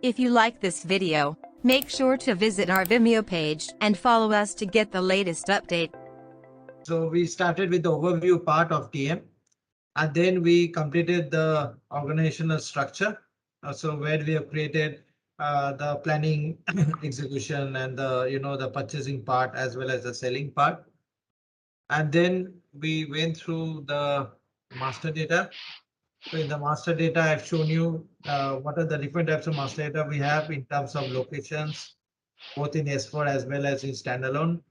If you like this video, make sure to visit our Vimeo page and follow us to get the latest update. So we started with the overview part of TM, and then we completed the organizational structure. So where we have created the planning, execution, and the purchasing part as well as the selling part. And then we went through the master data. So in the master data, I've shown you what are the different types of master data we have in terms of locations, both in S4 as well as in standalone.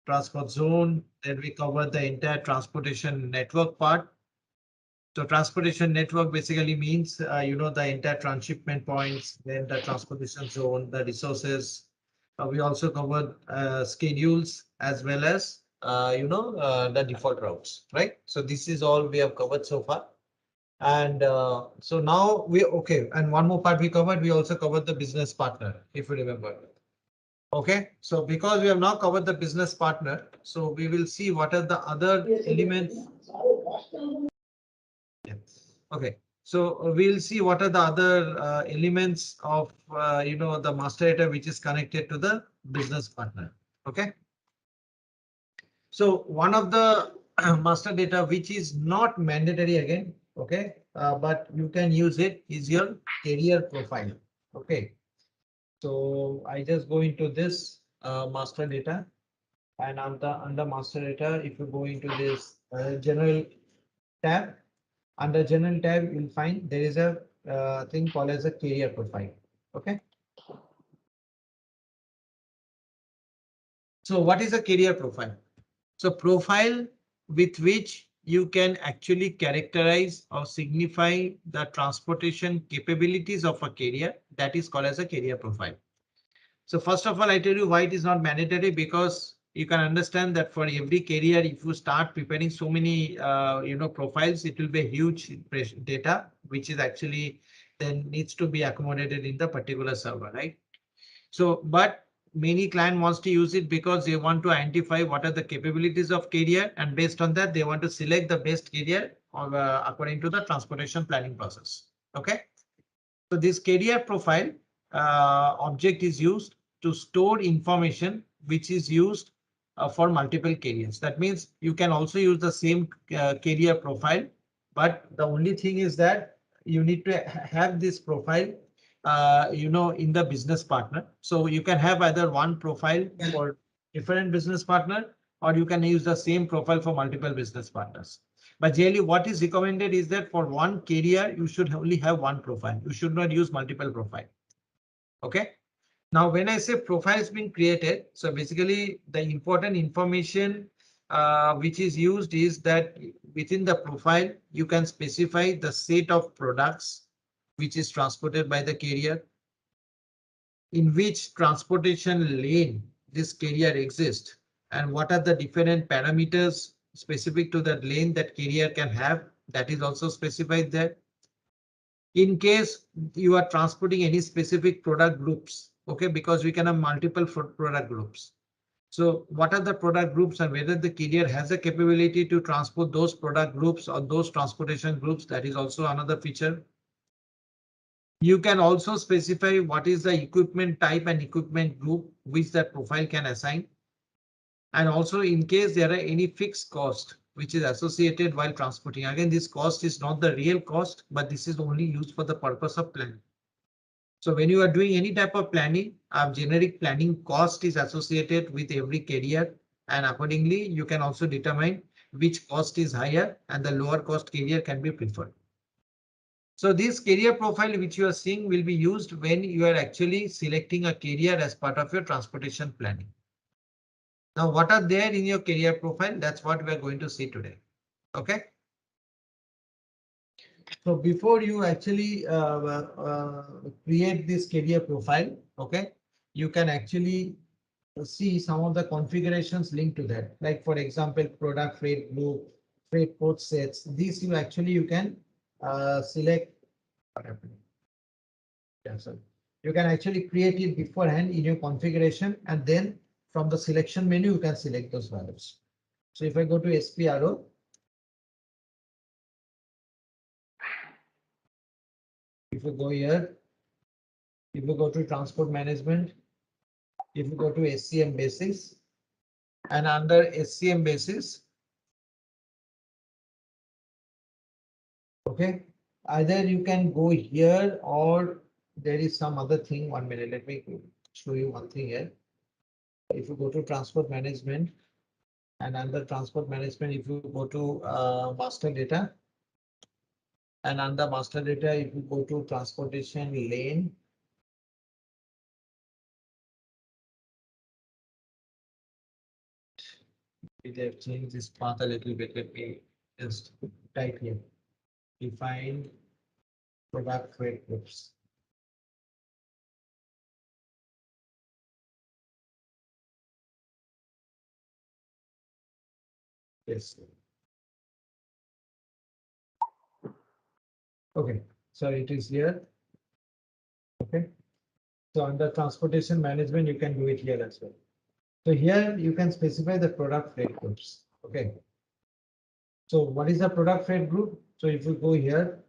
Transport zone, then we cover the entire transportation network part. So transportation network basically means, the entire transshipment points, then the transportation zone, the resources. We also covered schedules as well as, the default routes, right? So this is all we have covered so far. And so now okay. And one more part we covered, we also covered the business partner, if you remember. Okay, so because we have now covered the business partner, so we will see what are the other elements. Yeah. Okay, so we'll see what are the other elements of the master data which is connected to the business partner. Okay, so one of the master data which is not mandatory again, okay, but you can use it, is your career profile. Okay, so I just go into this master data, and under master data, if you go into this general tab, under general tab, you'll find there is a thing called as a career profile. Okay. So what is a career profile? So profile with which you can actually characterize or signify the transportation capabilities of a carrier, that is called as a career profile. So first of all, I tell you why it is not mandatory, because you can understand that for every career, if you start preparing so many, profiles, it will be a huge data, which is actually then needs to be accommodated in the particular server, right? So, but many client wants to use it because they want to identify what are the capabilities of career, and based on that, they want to select the best career according to the transportation planning process. Okay. So this career profile object is used to store information which is used for multiple careers. That means you can also use the same career profile, but the only thing is that you need to have this profile, in the business partner. So you can have either one profile for different business partner, or you can use the same profile for multiple business partners. But generally, what is recommended is that for one career, you should only have one profile. You should not use multiple profile. Okay. Now, when I say profile has been created, so basically the important information which is used is that within the profile, you can specify the set of products which is transported by the carrier, in which transportation lane this carrier exists, and what are the different parameters specific to that lane that carrier can have, that is also specified there. In case you are transporting any specific product groups, okay, because we can have multiple product groups. So what are the product groups, and whether the carrier has a capability to transport those product groups or those transportation groups, that is also another feature. You can also specify what is the equipment type and equipment group which that profile can assign. And also, in case there are any fixed cost which is associated while transporting. Again, this cost is not the real cost, but this is only used for the purpose of planning. So when you are doing any type of planning, a generic planning cost is associated with every carrier, and accordingly, you can also determine which cost is higher and the lower cost carrier can be preferred. So this career profile which you are seeing will be used when you are actually selecting a career as part of your transportation planning. Now, what are there in your career profile? That's what we are going to see today. Okay. So before you actually create this career profile, okay, you can actually see some of the configurations linked to that. Like for example, product freight group, freight port sets. These you can select. What happened? Yeah, so you can actually create it beforehand in your configuration, and then from the selection menu, you can select those values. So if I go to SPRO, if you go here, If you go to transport management, if you go to SCM basis, and under SCM basis, okay, either you can go here or there is some other thing. 1 minute, let me show you one thing here. If you go to transport management, and under transport management, if you go to master data, and under master data, if you go to transportation lane, we have changed this path a little bit. Let me just type here. Define product rate groups. Yes. Okay. So it is here. Okay. So under transportation management, you can do it here as well. So here you can specify the product rate groups. Okay. So what is the product rate group? So if you go here,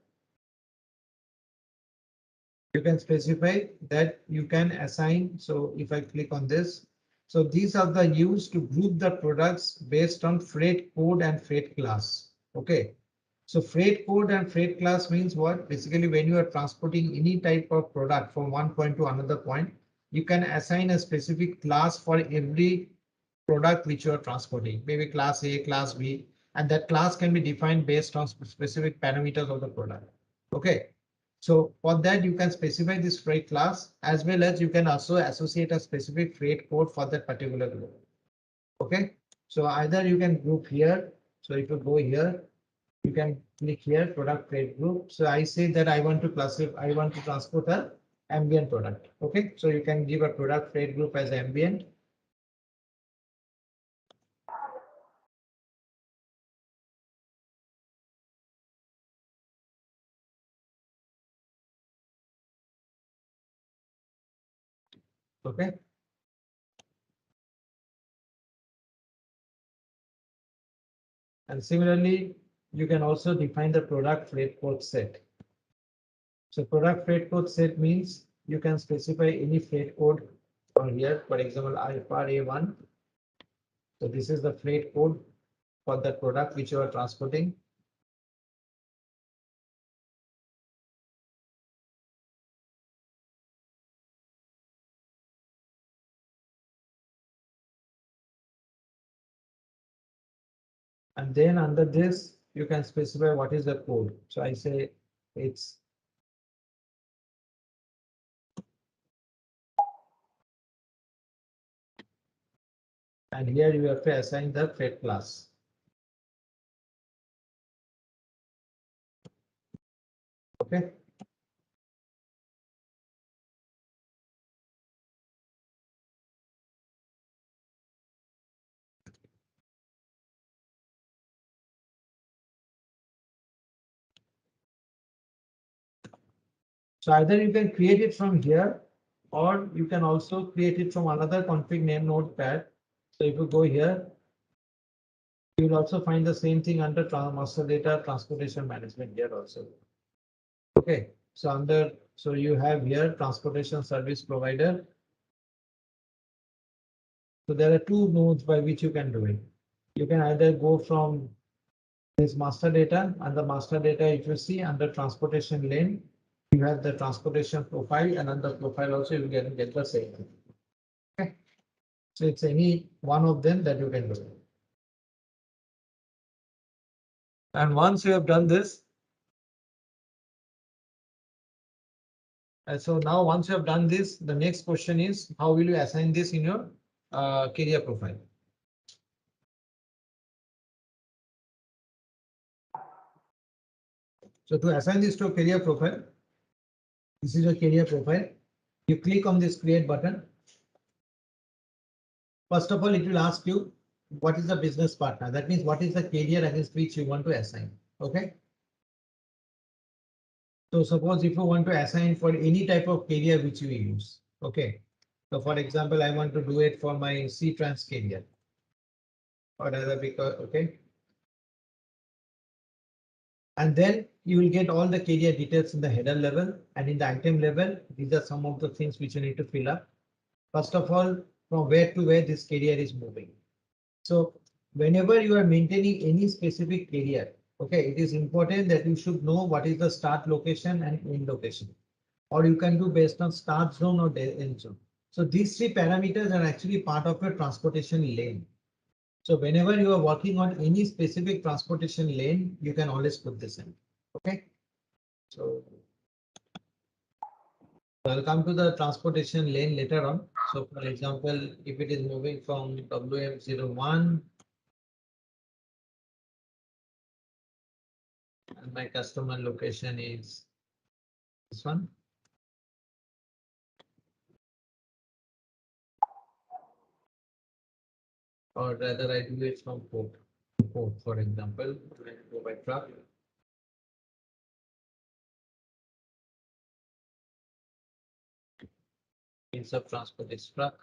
you can specify that you can assign. So if I click on this, so these are the used to group the products based on freight code and freight class. Okay. So freight code and freight class means what? Basically, when you are transporting any type of product from one point to another point, you can assign a specific class for every product which you are transporting, maybe class A, class B, and that class can be defined based on specific parameters of the product. Okay. So for that, you can specify this freight class as well as you can also associate a specific freight code for that particular group. Okay. So either you can group here. So if you go here, you can click here product freight group. So I say that I want to classify, I want to transport a ambient product. Okay. So you can give a product freight group as ambient. Okay. And similarly, you can also define the product freight code set. So product freight code set means you can specify any freight code on here. For example, IFR-A1. So this is the freight code for the product which you are transporting. And then under this, you can specify what is the code. So I say it's and here you have to assign the freight class. Okay. So either you can create it from here or you can also create it from another config name notepad. So if you go here, you will also find the same thing under master data transportation management here also. Okay, so under so you have here transportation service provider. So there are two nodes by which you can do it. You can either go from this master data, and the master data, if you see under transportation lane, you have the transportation profile, and under profile also you can get the same thing. Okay, so it's any one of them that you can do. And once you have done this, so now once you have done this, the next question is how will you assign this in your career profile? So to assign this to a career profile, this is your career profile. You click on this create button. First of all, it will ask you what is the business partner. That means what is the career against which you want to assign. Okay. So suppose if you want to assign for any type of career which you use. Okay. So for example, I want to do it for my C trans career. Or other because okay. And then you will get all the carrier details in the header level, and in the item level. These are some of the things which you need to fill up. First of all, from where to where this carrier is moving. So whenever you are maintaining any specific carrier, okay, it is important that you should know what is the start location and end location, or you can do based on start zone or end zone. So these three parameters are actually part of your transportation lane. So whenever you are working on any specific transportation lane, you can always put this in. Okay. So I'll come to the transportation lane later on. So for example, if it is moving from WM01 and my customer location is this one. Or rather I do it from port. Port, for example, when I go by truck. Means of transport is truck.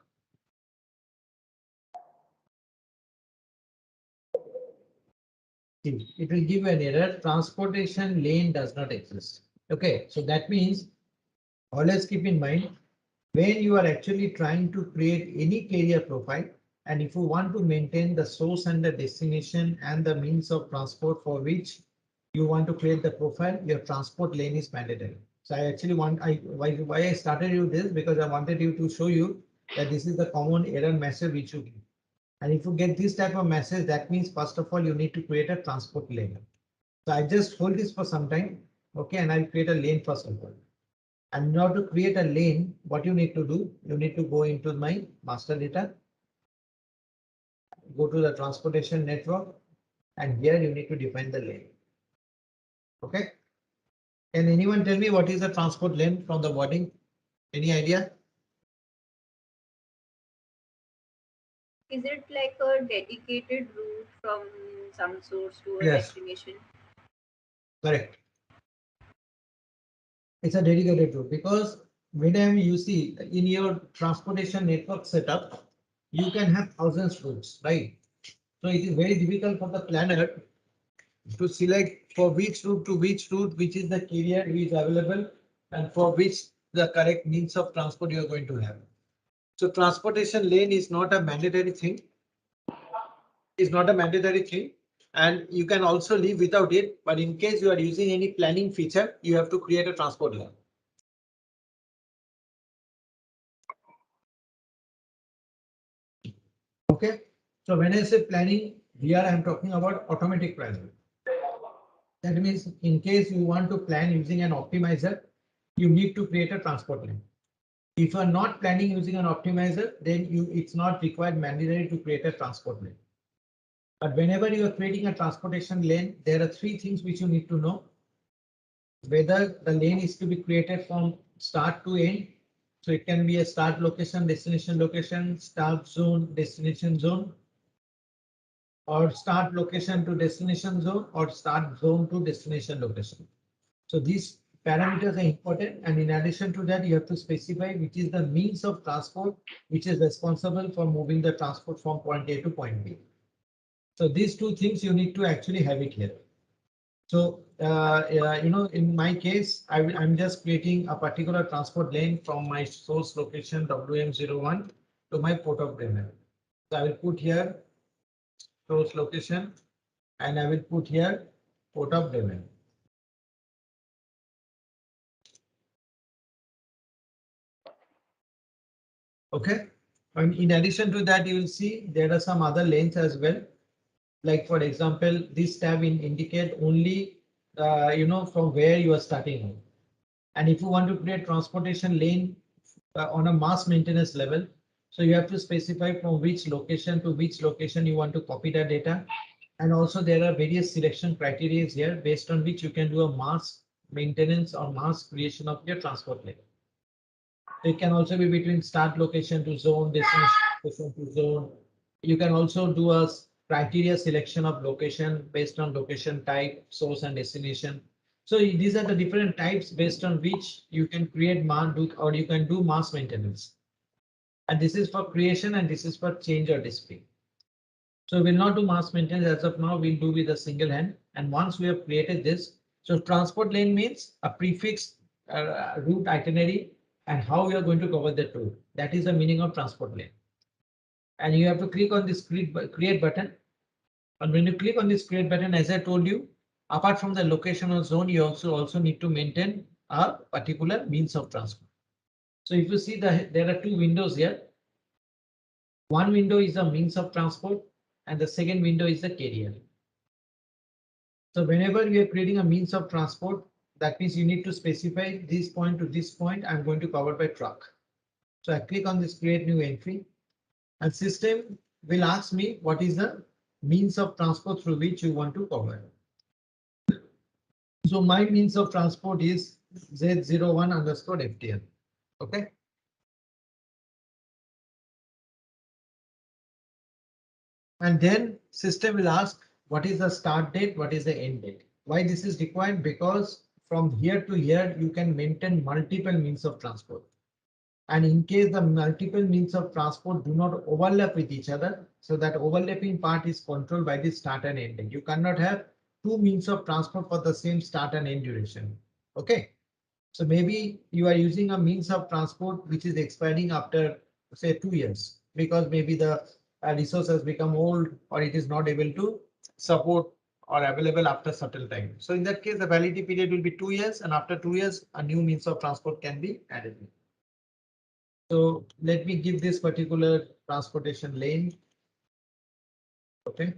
See, it will give an error. Transportation lane does not exist. Okay, so that means always keep in mind when you are actually trying to create any carrier profile, and if you want to maintain the source and the destination and the means of transport for which you want to create the profile, your transport lane is mandatory. So I actually why I started you this, because I wanted you to show you that this is the common error message which you get. And if you get this type of message, that means first of all, you need to create a transport lane. So I just hold this for some time. Okay, and I'll create a lane first of all. And in order to create a lane, what you need to do, you need to go into my master data, go to the transportation network, and here you need to define the lane. Okay. Can anyone tell me what is the transport lane from the wording? Any idea? Is it like a dedicated route from some source to a Yes, destination? correct. It's a dedicated route because whenever you see in your transportation network setup, you can have thousands of routes, right? So it is very difficult for the planner to select for which route to which route, which is the carrier who is available and for which the correct means of transport you are going to have. So transportation lane is not a mandatory thing. Is not a mandatory thing, and you can also live without it. But in case you are using any planning feature, you have to create a transport lane. Okay. So when I say planning, here I am talking about automatic planning. That means in case you want to plan using an optimizer, you need to create a transport lane. If you are not planning using an optimizer, then it's not required mandatory to create a transport lane. But whenever you are creating a transportation lane, there are three things which you need to know. Whether the lane is to be created from start to end. So it can be a start location, destination location, start zone, destination zone, or start location to destination zone, or start zone to destination location. So these parameters are important, and in addition to that, you have to specify which is the means of transport which is responsible for moving the transport from point A to point B. So these two things you need to actually have it here. So in my case, I'm just creating a particular transport lane from my source location WM01 to my port of Bremen. So I will put here source location, and I will put here port of Bremen. Okay. And in addition to that, you will see there are some other lanes as well. Like for example, this tab will indicate only from where you are starting. And if you want to create transportation lane on a mass maintenance level, so you have to specify from which location to which location you want to copy the data. And also there are various selection criteria here based on which you can do a mass maintenance or mass creation of your transport lane. It can also be between start location to zone, destination to zone. You can also do a criteria selection of location based on location type, source and destination. So these are the different types based on which you can create or you can do mass maintenance. And this is for creation and this is for change or display. So we'll not do mass maintenance as of now, we'll do with a single hand. And once we have created this, So transport lane means a prefix route itinerary and how you are going to cover that route. That is the meaning of transport lane. And you have to click on this create button. And when you click on this create button, as I told you, apart from the location or zone, you also need to maintain a particular means of transport. So if you see there are two windows here. One window is a means of transport and the second window is the carrier. So whenever we are creating a means of transport, that means you need to specify this point to this point. I'm going to cover by truck. So I click on this create new entry and system will ask me what is the means of transport through which you want to cover. So my means of transport is Z01 underscore FTL. Okay. And then system will ask what is the start date, what is the end date. Why this is required? Because from here to here, you can maintain multiple means of transport. And in case the multiple means of transport do not overlap with each other, so that overlapping part is controlled by the start and end date. You cannot have two means of transport for the same start and end duration. Okay. So maybe you are using a means of transport which is expiring after say 2 years because maybe the resource has become old or it is not able to support or available after certain time. So in that case, the validity period will be 2 years, and after 2 years, a new means of transport can be added. So let me give this particular transportation lane. Okay.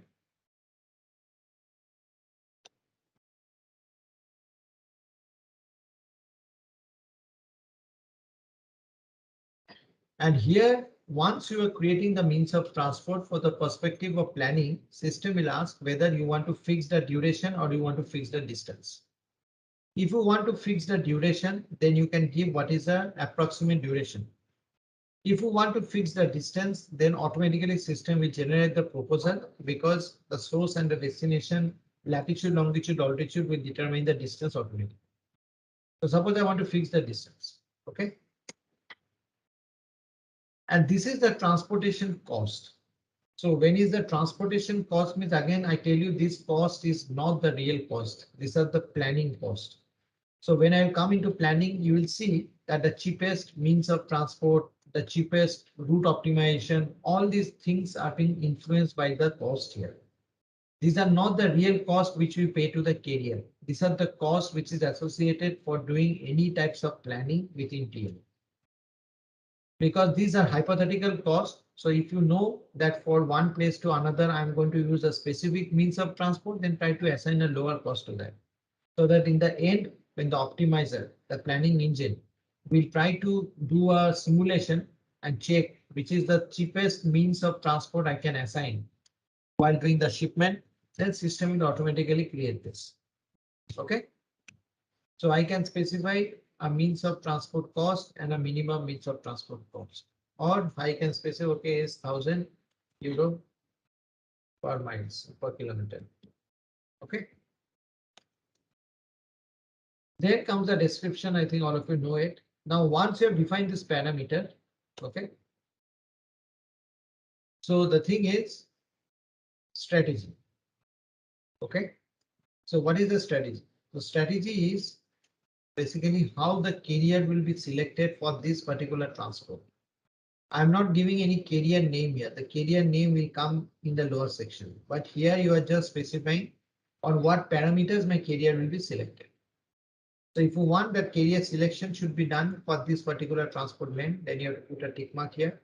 And here, once you are creating the means of transport for the perspective of planning, system will ask whether you want to fix the duration or you want to fix the distance. If you want to fix the duration, then you can give what is the approximate duration. If you want to fix the distance, then automatically system will generate the proposal because the source and the destination, latitude, longitude, altitude will determine the distance automatically. So suppose I want to fix the distance. Okay. And this is the transportation cost. So when is the transportation cost means again, I tell you this cost is not the real cost. These are the planning cost. So when I come into planning, you will see that the cheapest means of transport, the cheapest route optimization, all these things are being influenced by the cost here. These are not the real cost which we pay to the carrier. These are the cost which is associated for doing any types of planning within TL. Because these are hypothetical costs. So if you know that for one place to another, I'm going to use a specific means of transport, then try to assign a lower cost to that. So that in the end, when the optimizer, the planning engine, will try to do a simulation and check which is the cheapest means of transport I can assign while doing the shipment, then system will automatically create this. Okay. So I can specify a means of transport cost and a minimum means of transport cost. Or I can specify, okay, is €1,000 per miles per kilometer. Okay. Then comes the description. I think all of you know it. Now, once you have defined this parameter, okay. So the thing is strategy. Okay. So what is the strategy? The strategy is basically how the carrier will be selected for this particular transport. I'm not giving any carrier name here. The carrier name will come in the lower section, but here you are just specifying on what parameters my carrier will be selected. So if you want that carrier selection should be done for this particular transport lane, then you have to put a tick mark here.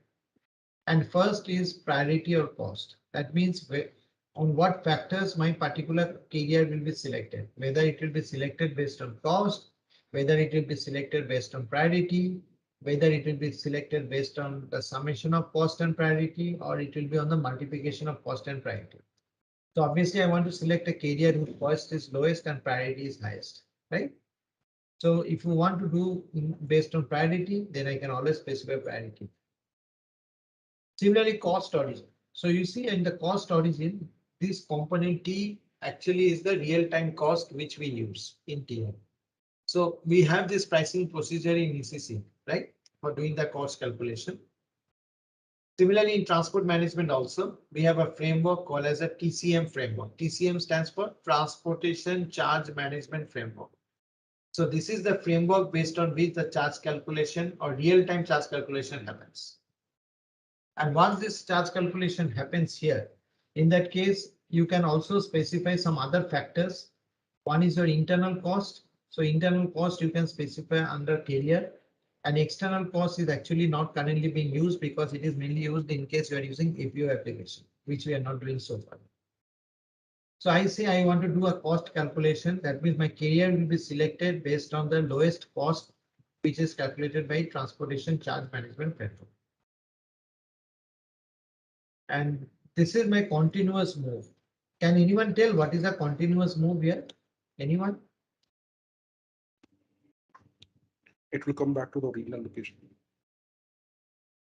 And first is priority or cost. That means on what factors my particular carrier will be selected, whether it will be selected based on cost, whether it will be selected based on priority, whether it will be selected based on the summation of cost and priority, or it will be on the multiplication of cost and priority. So obviously I want to select a carrier whose cost is lowest and priority is highest, right? So if you want to do based on priority, then I can always specify priority. Similarly, cost origin. So you see in the cost origin, this component T actually is the real-time cost which we use in TM. So we have this pricing procedure in ECC, right? For doing the cost calculation. Similarly, in transport management also, we have a framework called as a TCM framework. TCM stands for Transportation Charge Management Framework. So this is the framework based on which the charge calculation or real-time charge calculation happens. And once this charge calculation happens here, in that case, you can also specify some other factors. One is your internal cost. So internal cost you can specify under carrier. And external cost is actually not currently being used because it is mainly used in case you are using APO application, which we are not doing so far. So I say I want to do a cost calculation. That means my carrier will be selected based on the lowest cost, which is calculated by Transportation Charge Management Framework. And this is my continuous move. Can anyone tell what is a continuous move here? Anyone? It will come back to the original location.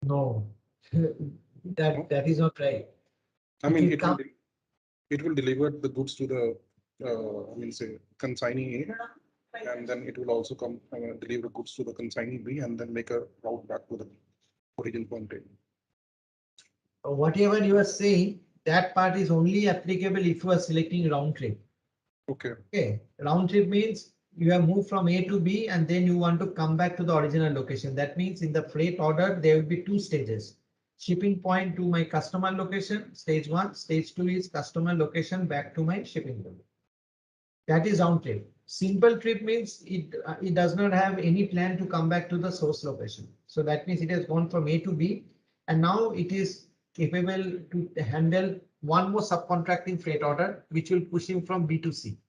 No, that is not right. I mean, will it will deliver the goods to the, I mean, say consignee A, and then it will also come deliver goods to the consignee B, and then make a route back to the origin point A. Whatever you are saying, that part is only applicable if you are selecting round trip. Okay. Okay, round trip means you have moved from A to B and then you want to come back to the original location. That means in the freight order, there will be two stages. Shipping point to my customer location, stage 1. Stage 2 is customer location back to my shipping point. That is round trip. Simple trip means it does not have any plan to come back to the source location. So that means it has gone from A to B and now it is capable to handle one more subcontracting freight order, which will push him from B to C.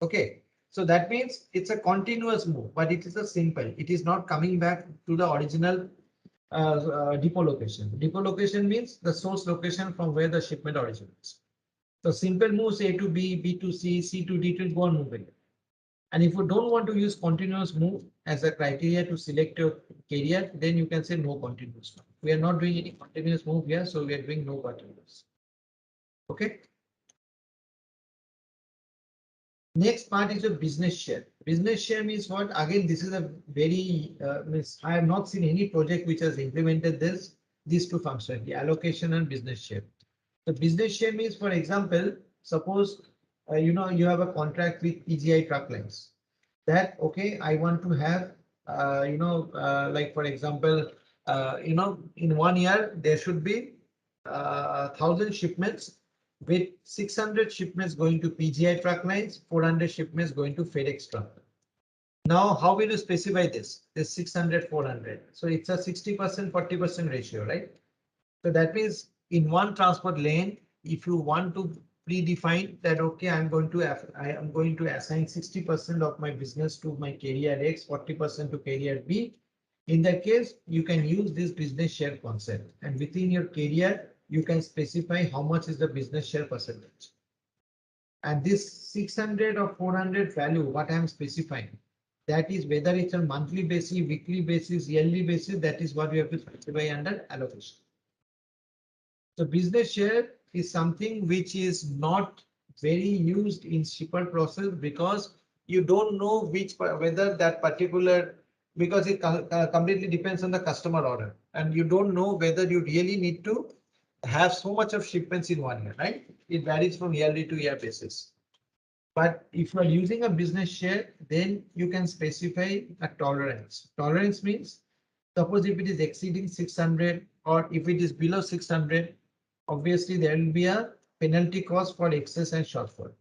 Okay, so that means it's a continuous move, but it is a simple. It is not coming back to the original depot location. Depot location means the source location from where the shipment originates. So simple moves A to B, B to C, C to D to go on moving. And if you don't want to use continuous move as a criteria to select your carrier, then you can say no continuous move. We are not doing any continuous move here, so we are doing no continuous. Okay. Next part is a business share. Business share means what? Again, this is a very I have not seen any project which has implemented these two functions, the allocation and business share. The business share means, for example, suppose you have a contract with PGI truck lines. That okay, I want to have like for example, in 1 year there should be 1,000 shipments with 600 shipments going to PGI truck lines, 400 shipments going to FedEx truck. Now, how will you specify this? This 600, 400. So it's a 60%, 40% ratio, right? So that means in one transport lane, if you want to predefine that, okay, I am going to assign 60% of my business to my carrier X, 40% to carrier B. In that case, you can use this business share concept, and within your carrier, you can specify how much is the business share percentage. And this 600 or 400 value, what I am specifying, that is whether it's a monthly basis, weekly basis, yearly basis, that is what we have to specify under allocation. So business share is something which is not very used in shipper process because you don't know whether that particular, because it completely depends on the customer order and you don't know whether you really need to have so much of shipments in 1 year, right? It varies from yearly to year basis. But if you are using a business share, then you can specify a tolerance. Tolerance means suppose if it is exceeding 600 or if it is below 600, obviously there will be a penalty cost for excess and shortfall.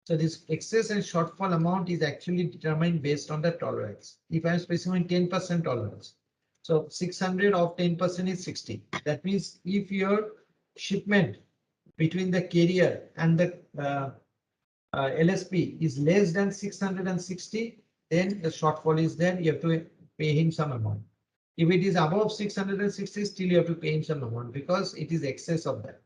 So this excess and shortfall amount is actually determined based on the tolerance. If I am specifying 10% tolerance, so 600 of 10% is 60. That means if your shipment between the carrier and the LSP is less than 660, then the shortfall is there. You have to pay him some amount. If it is above 660, still you have to pay him some amount because it is excess of that.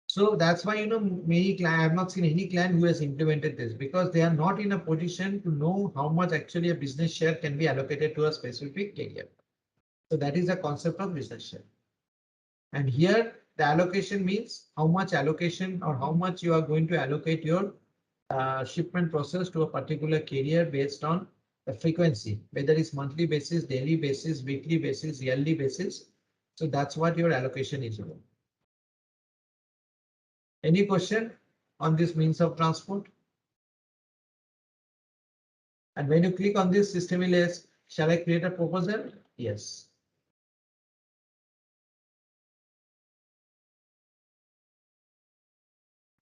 So that's why, many clients, I have not seen any client who has implemented this because they are not in a position to know how much actually a business share can be allocated to a specific carrier. So that is the concept of business share. And here the allocation means how much allocation or how much you are going to allocate your shipment process to a particular carrier based on the frequency, whether it's monthly basis, daily basis, weekly basis, yearly basis. So that's what your allocation is about. Any question on this means of transport? And when you click on this system will ask, shall I create a proposal? Yes.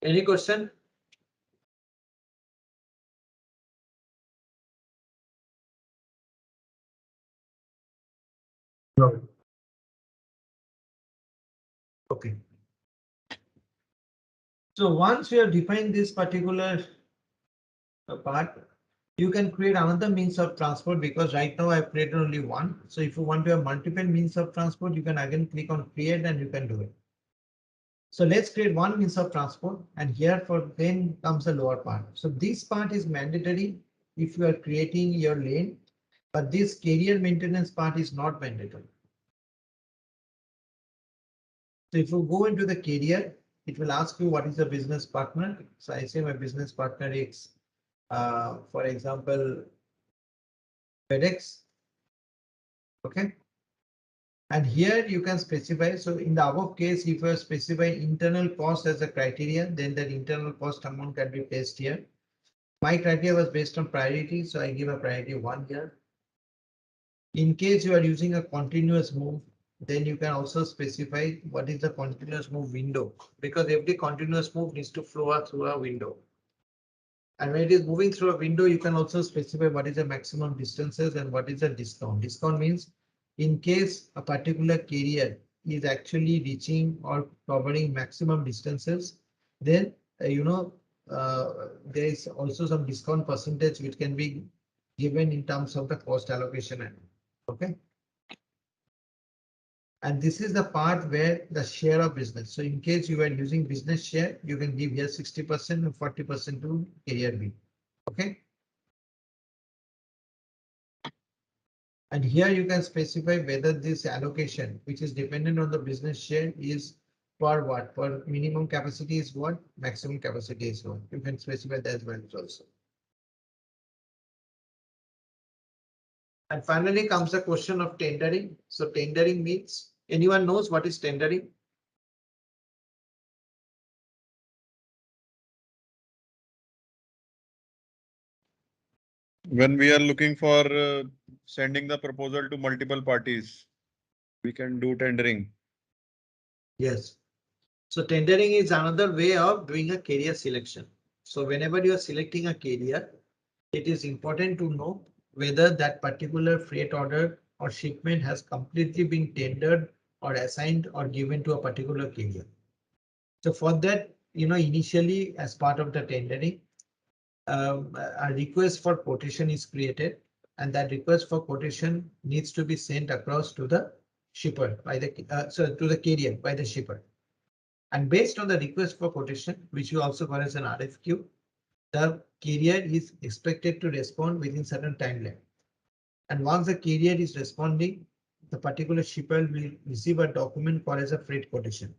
Any question? No. Okay. So once you have defined this particular part, you can create another means of transport, because right now I've created only one. So if you want to have multiple means of transport, you can again click on create and you can do it. So let's create one means of transport, and here for then comes the lower part. So this part is mandatory if you are creating your lane, but this carrier maintenance part is not mandatory. So if you go into the carrier, it will ask you what is the business partner. So I say my business partner is, for example, FedEx. Okay. And here you can specify. So in the above case, if you specify internal cost as a criteria, then that internal cost amount can be placed here. My criteria was based on priority, so I give a priority 1 here. In case you are using a continuous move, then you can also specify what is the continuous move window, because every continuous move needs to flow through a window. And when it is moving through a window, you can also specify what is the maximum distances and what is the discount. Discount means in case a particular carrier is actually reaching or covering maximum distances, then there is also some discount percentage which can be given in terms of the cost allocation. Okay. And this is the part where the share of business. So in case you are using business share, you can give here 60% and 40% to carrier B. Okay. And here you can specify whether this allocation, which is dependent on the business share, is for what? For minimum capacity is what? Maximum capacity is what? You can specify that values also. And finally comes the question of tendering. So tendering means, anyone knows what is tendering? When we are looking for sending the proposal to multiple parties, we can do tendering. Yes. So tendering is another way of doing a carrier selection. So whenever you are selecting a carrier, it is important to know whether that particular freight order or shipment has completely been tendered or assigned or given to a particular carrier. So for that, initially as part of the tendering, a request for quotation is created, and that request for quotation needs to be sent across to the shipper by the to the carrier by the shipper. And based on the request for quotation, which we also call as an RFQ, the carrier is expected to respond within certain timeline. And once the carrier is responding, the particular shipper will receive a document called as a freight quotation.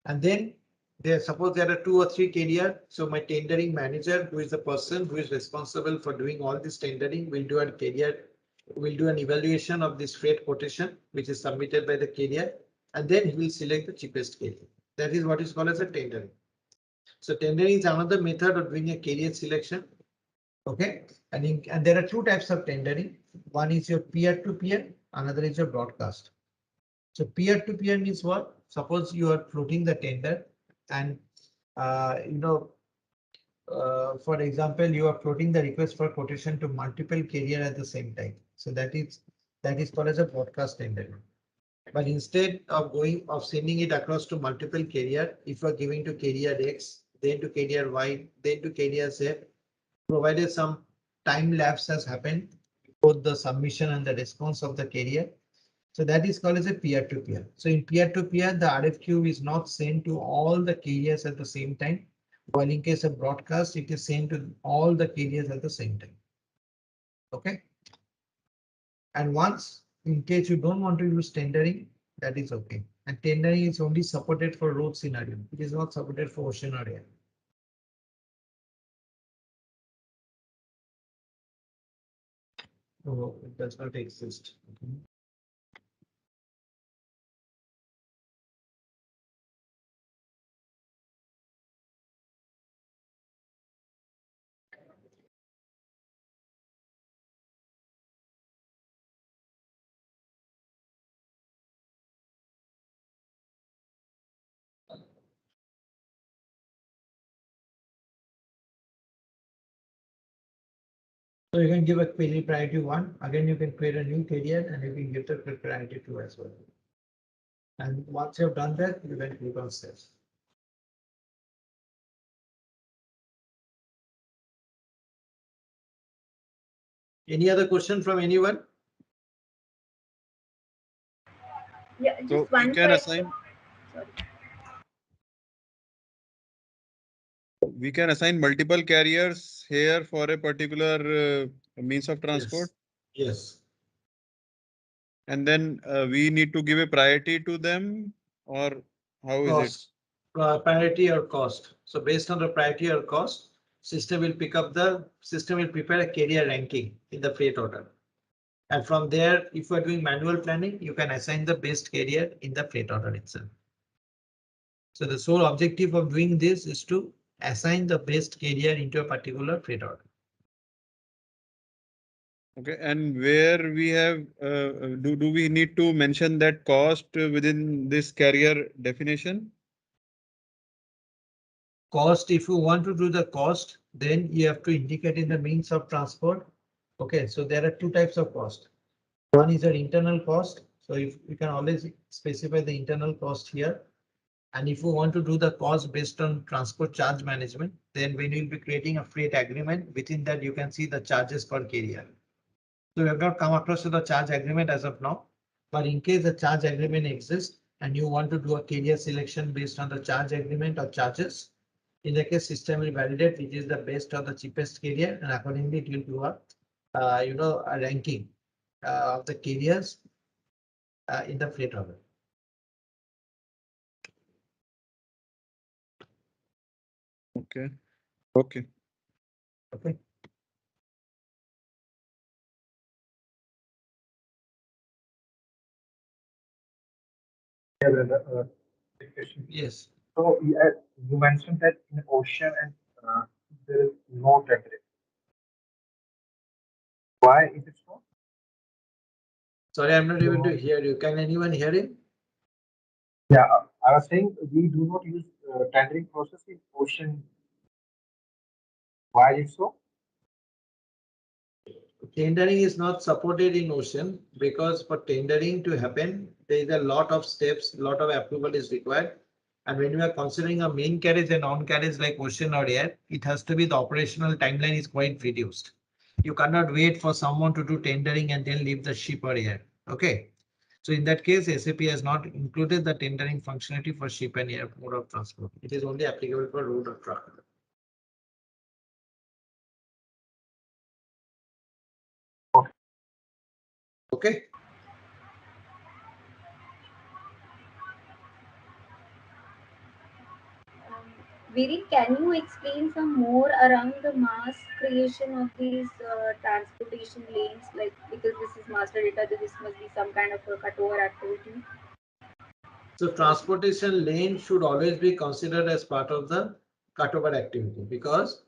And then suppose there are 2 or 3 carrier. So my tendering manager, who is the person who is responsible for doing all this tendering, will do an evaluation of this freight quotation, which is submitted by the carrier, and then he will select the cheapest carrier. That is what is called as a tendering. So tendering is another method of doing a carrier selection. Okay, and there are 2 types of tendering. One is your peer-to-peer, another is your broadcast. So peer-to-peer means what? Suppose you are floating the tender, and for example, you are floating the request for quotation to multiple carrier at the same time. So that is called as a broadcast tender. But instead of sending it across to multiple carrier, if you are giving to carrier X, then to carrier Y, then to carrier Z, provided some time lapse has happened both the submission and the response of the carrier. So that is called as a peer-to-peer. So in peer-to-peer, the RFQ is not sent to all the carriers at the same time. While in case of broadcast, it is sent to all the carriers at the same time. Okay. And once, in case you don't want to use tendering, that is okay. And tendering is only supported for road scenario. It is not supported for ocean or air. Oh, it does not exist. Okay. So you can give a query priority 1. Again, you can create a new carrier and you can give the priority 2 as well. And once you have done that, you can click on save. Any other question from anyone? Yeah, So just we one can question. assign, Sorry. we can assign multiple carriers here for a particular means of transport. Yes. And then we need to give a priority to them, or how is it? Cost. Priority or cost. So based on the priority or cost, system will prepare a carrier ranking in the freight order. And from there, if you are doing manual planning, you can assign the best carrier in the freight order itself. So the sole objective of doing this is to assign the best carrier into a particular freight order. Okay, and where we have, do we need to mention that cost within this carrier definition? Cost, if you want to do the cost, then you have to indicate in the means of transport. Okay, so there are two types of cost. One is your internal cost. So if you can always specify the internal cost here. And if you want to do the cost based on transport charge management, then when you'll be creating a freight agreement, within that you can see the charges per carrier. So we have not come across to the charge agreement as of now, but in case the charge agreement exists and you want to do a carrier selection based on the charge agreement or charges, in the case system will validate which is the best or the cheapest carrier, and accordingly it will do a ranking of the carriers in the freight order. Okay. Okay. Okay. Yeah, brother. Yes. So you mentioned that in ocean and there is no tendering. Why is it so? Sorry, I'm not able to hear you. Can anyone hear it? Yeah, I was saying we do not use tendering process in ocean. Why is it so? Tendering is not supported in ocean because for tendering to happen, there is a lot of steps, lot of approval is required. And when you are considering a main carriage and on carriage like ocean or air, it has to be the operational timeline is quite reduced. You cannot wait for someone to do tendering and then leave the ship or air. Okay. So in that case, SAP has not included the tendering functionality for ship and air mode of transport. It is only applicable for road or truck. Okay. Viren, can you explain some more around the mass creation of these transportation lanes? Like, because this is master data, this must be some kind of a cutover activity. So transportation lane should always be considered as part of the cutover activity because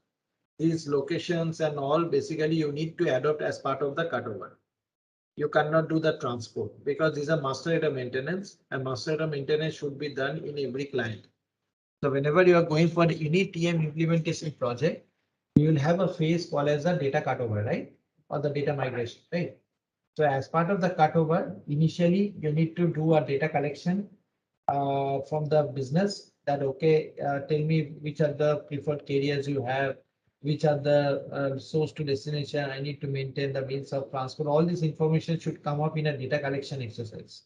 these locations and all basically you need to adopt as part of the cutover. You cannot do the transport because these are master data maintenance and master data maintenance should be done in every client. So whenever you are going for the unit TM implementation project, you will have a phase called as a data cutover, right? Or the data migration, right? So as part of the cutover, initially you need to do a data collection from the business that, okay, tell me which are the preferred carriers you have, which are the source to destination. I need to maintain the means of transport. All this information should come up in a data collection exercise.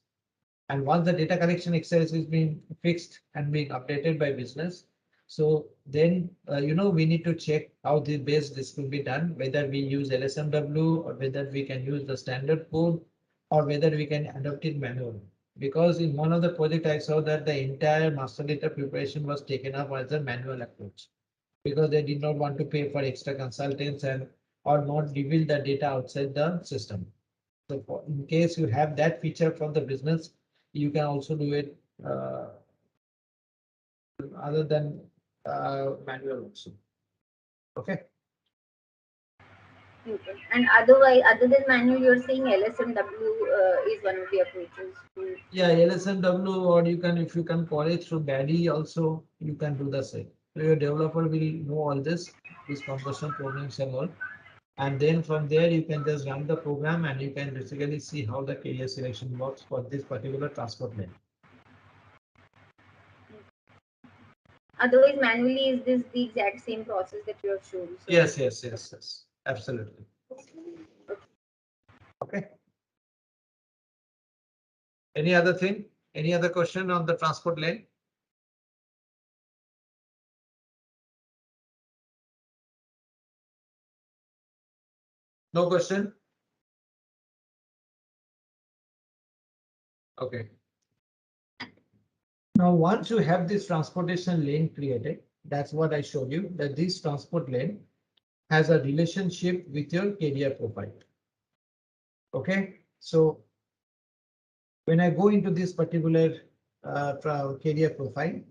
And once the data collection exercise is being fixed and being updated by business, so then, we need to check how the base this will be done, whether we use LSMW or whether we can use the standard code or whether we can adopt it manually. Because in one of the project I saw that the entire master data preparation was taken up as a manual approach because they did not want to pay for extra consultants and or not reveal the data outside the system. So in case you have that feature from the business, you can also do it other than manual also. Okay. Okay. And otherwise, other than manual, you're saying LSMW is one of the approaches. Yeah, LSMW, or you can, if you can call it through BADI also, you can do the same. So your developer will know all this, these conversion programs and all. And then from there, you can just run the program and you can basically see how the carrier selection works for this particular transport lane. Otherwise, manually, is this the exact same process that you have shown? So Yes. Absolutely. Okay. Any other thing? Any other question on the transport lane? No question? Okay. Now, once you have this transportation lane created, that's what I showed you, that this transport lane has a relationship with your carrier profile. Okay, so when I go into this particular carrier profile,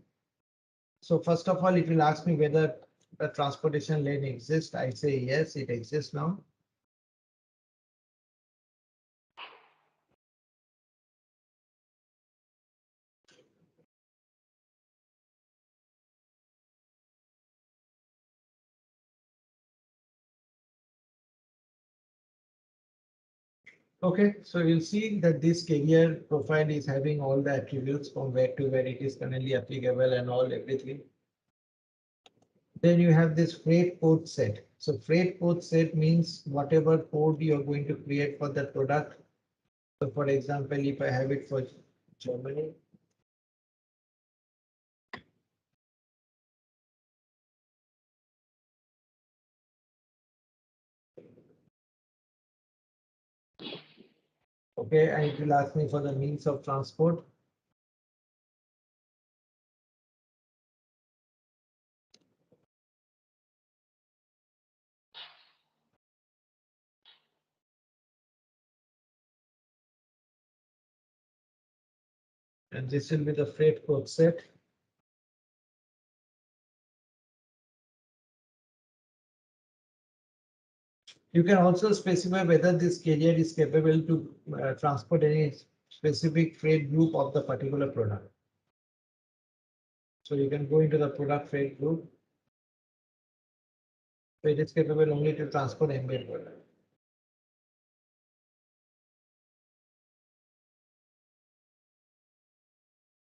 so first of all, it will ask me whether the transportation lane exists. I say yes, it exists now. Okay, so you'll see that this carrier profile is having all the attributes from where to where it is currently applicable and all everything. Then you have this freight code set. So freight code set means whatever code you are going to create for that product. So for example, if I have it for Germany, okay, and it will ask me for the means of transport. And this will be the freight code set. You can also specify whether this carrier is capable to transport any specific freight group of the particular product. So you can go into the product freight group. So it is capable only to transport ambient product.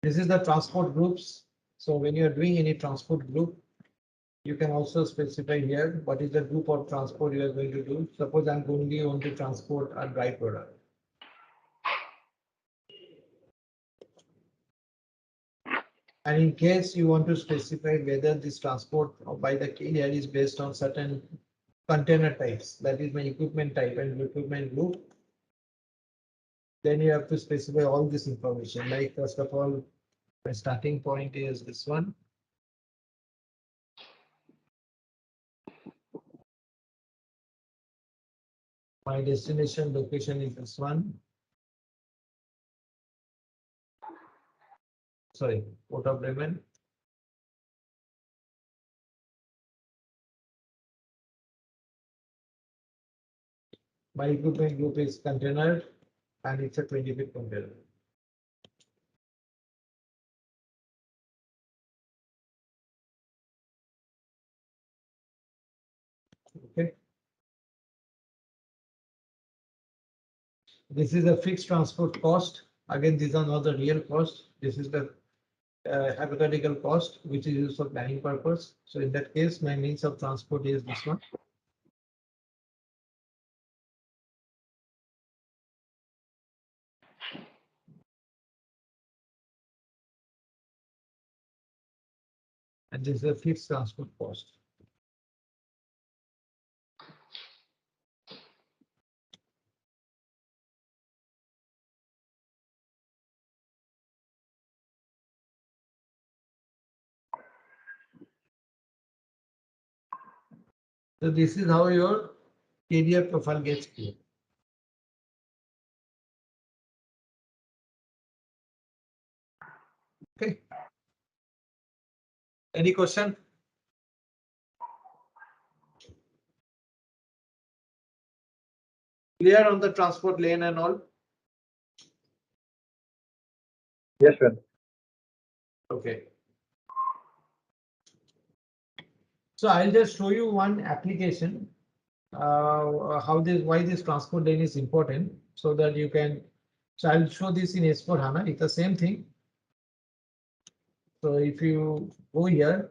This is the transport groups. So when you are doing any transport group, you can also specify here what is the group of transport you are going to do. Suppose I'm only want to transport a dry product. And in case you want to specify whether this transport by the carrier is based on certain container types, that is my equipment type and equipment group, then you have to specify all this information. Like first of all, my starting point is this one. My destination location is this one. Sorry, Port of Bremen. My equipment group is container and it's a 20-feet container. Okay. This is a fixed transport cost. Again, these are not the real cost. This is the hypothetical cost, which is used for planning purpose. So in that case, my means of transport is this one. And this is a fixed transport cost. So this is how your carrier profile gets created. Okay. Any question? Clear on the transport lane and all? Yes, sir. Okay. So I'll just show you one application why this transport lane is important, so that you can. So I'll show this in S/4HANA. It's the same thing. So if you go here,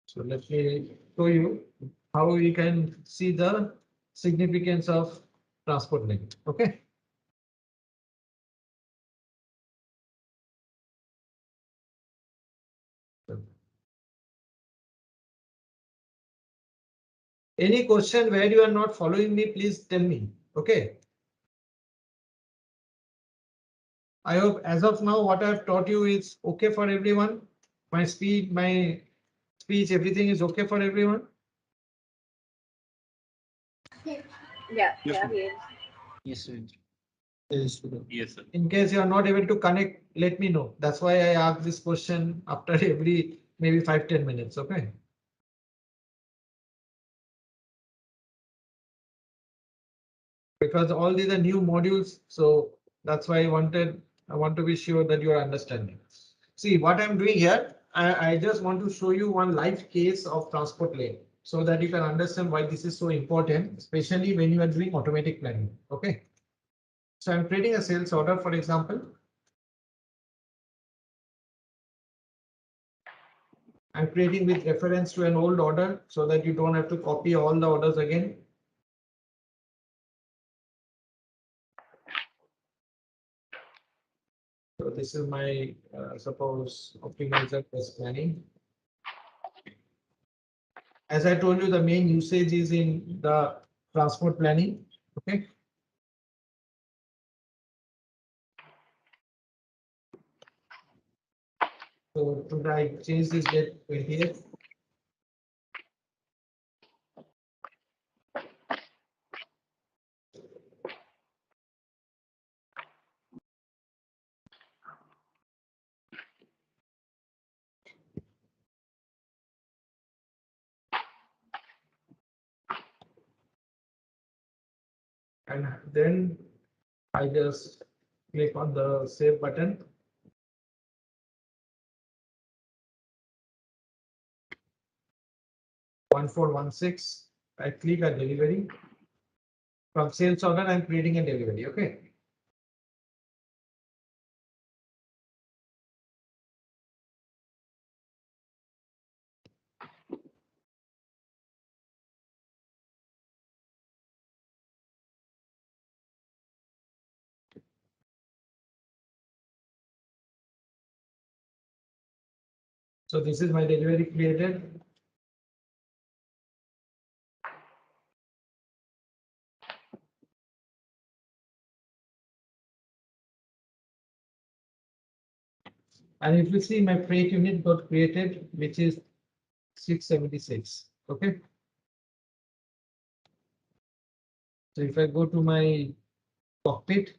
so let me show you how we can see the significance of transport lane. Okay. Any question where you are not following me, please tell me. Okay. I hope as of now, what I've taught you is okay for everyone. My speed, my speech, everything is okay for everyone. Yeah, Yes, yeah, ma'am. yes. Yes, sir. Yes, sir. In case you are not able to connect, let me know. That's why I ask this question after every maybe 5-10 minutes. Okay. Because all these are new modules, so that's why I want to be sure that you are understanding. See what I'm doing here. I just want to show you one live case of transport lane so that you can understand why this is so important, especially when you are doing automatic planning. Okay. So I'm creating a sales order, for example. I'm creating with reference to an old order so that you don't have to copy all the orders again. So this is my suppose optimizer plus planning. As I told you, the main usage is in the transport planning. Okay. So today I change this date 20th. And then I just click on the save button. '1416. I click a delivery. From sales order, I'm creating a delivery. Okay. So this is my delivery created. And if you see, my freight unit got created, which is 676. Okay. So if I go to my cockpit,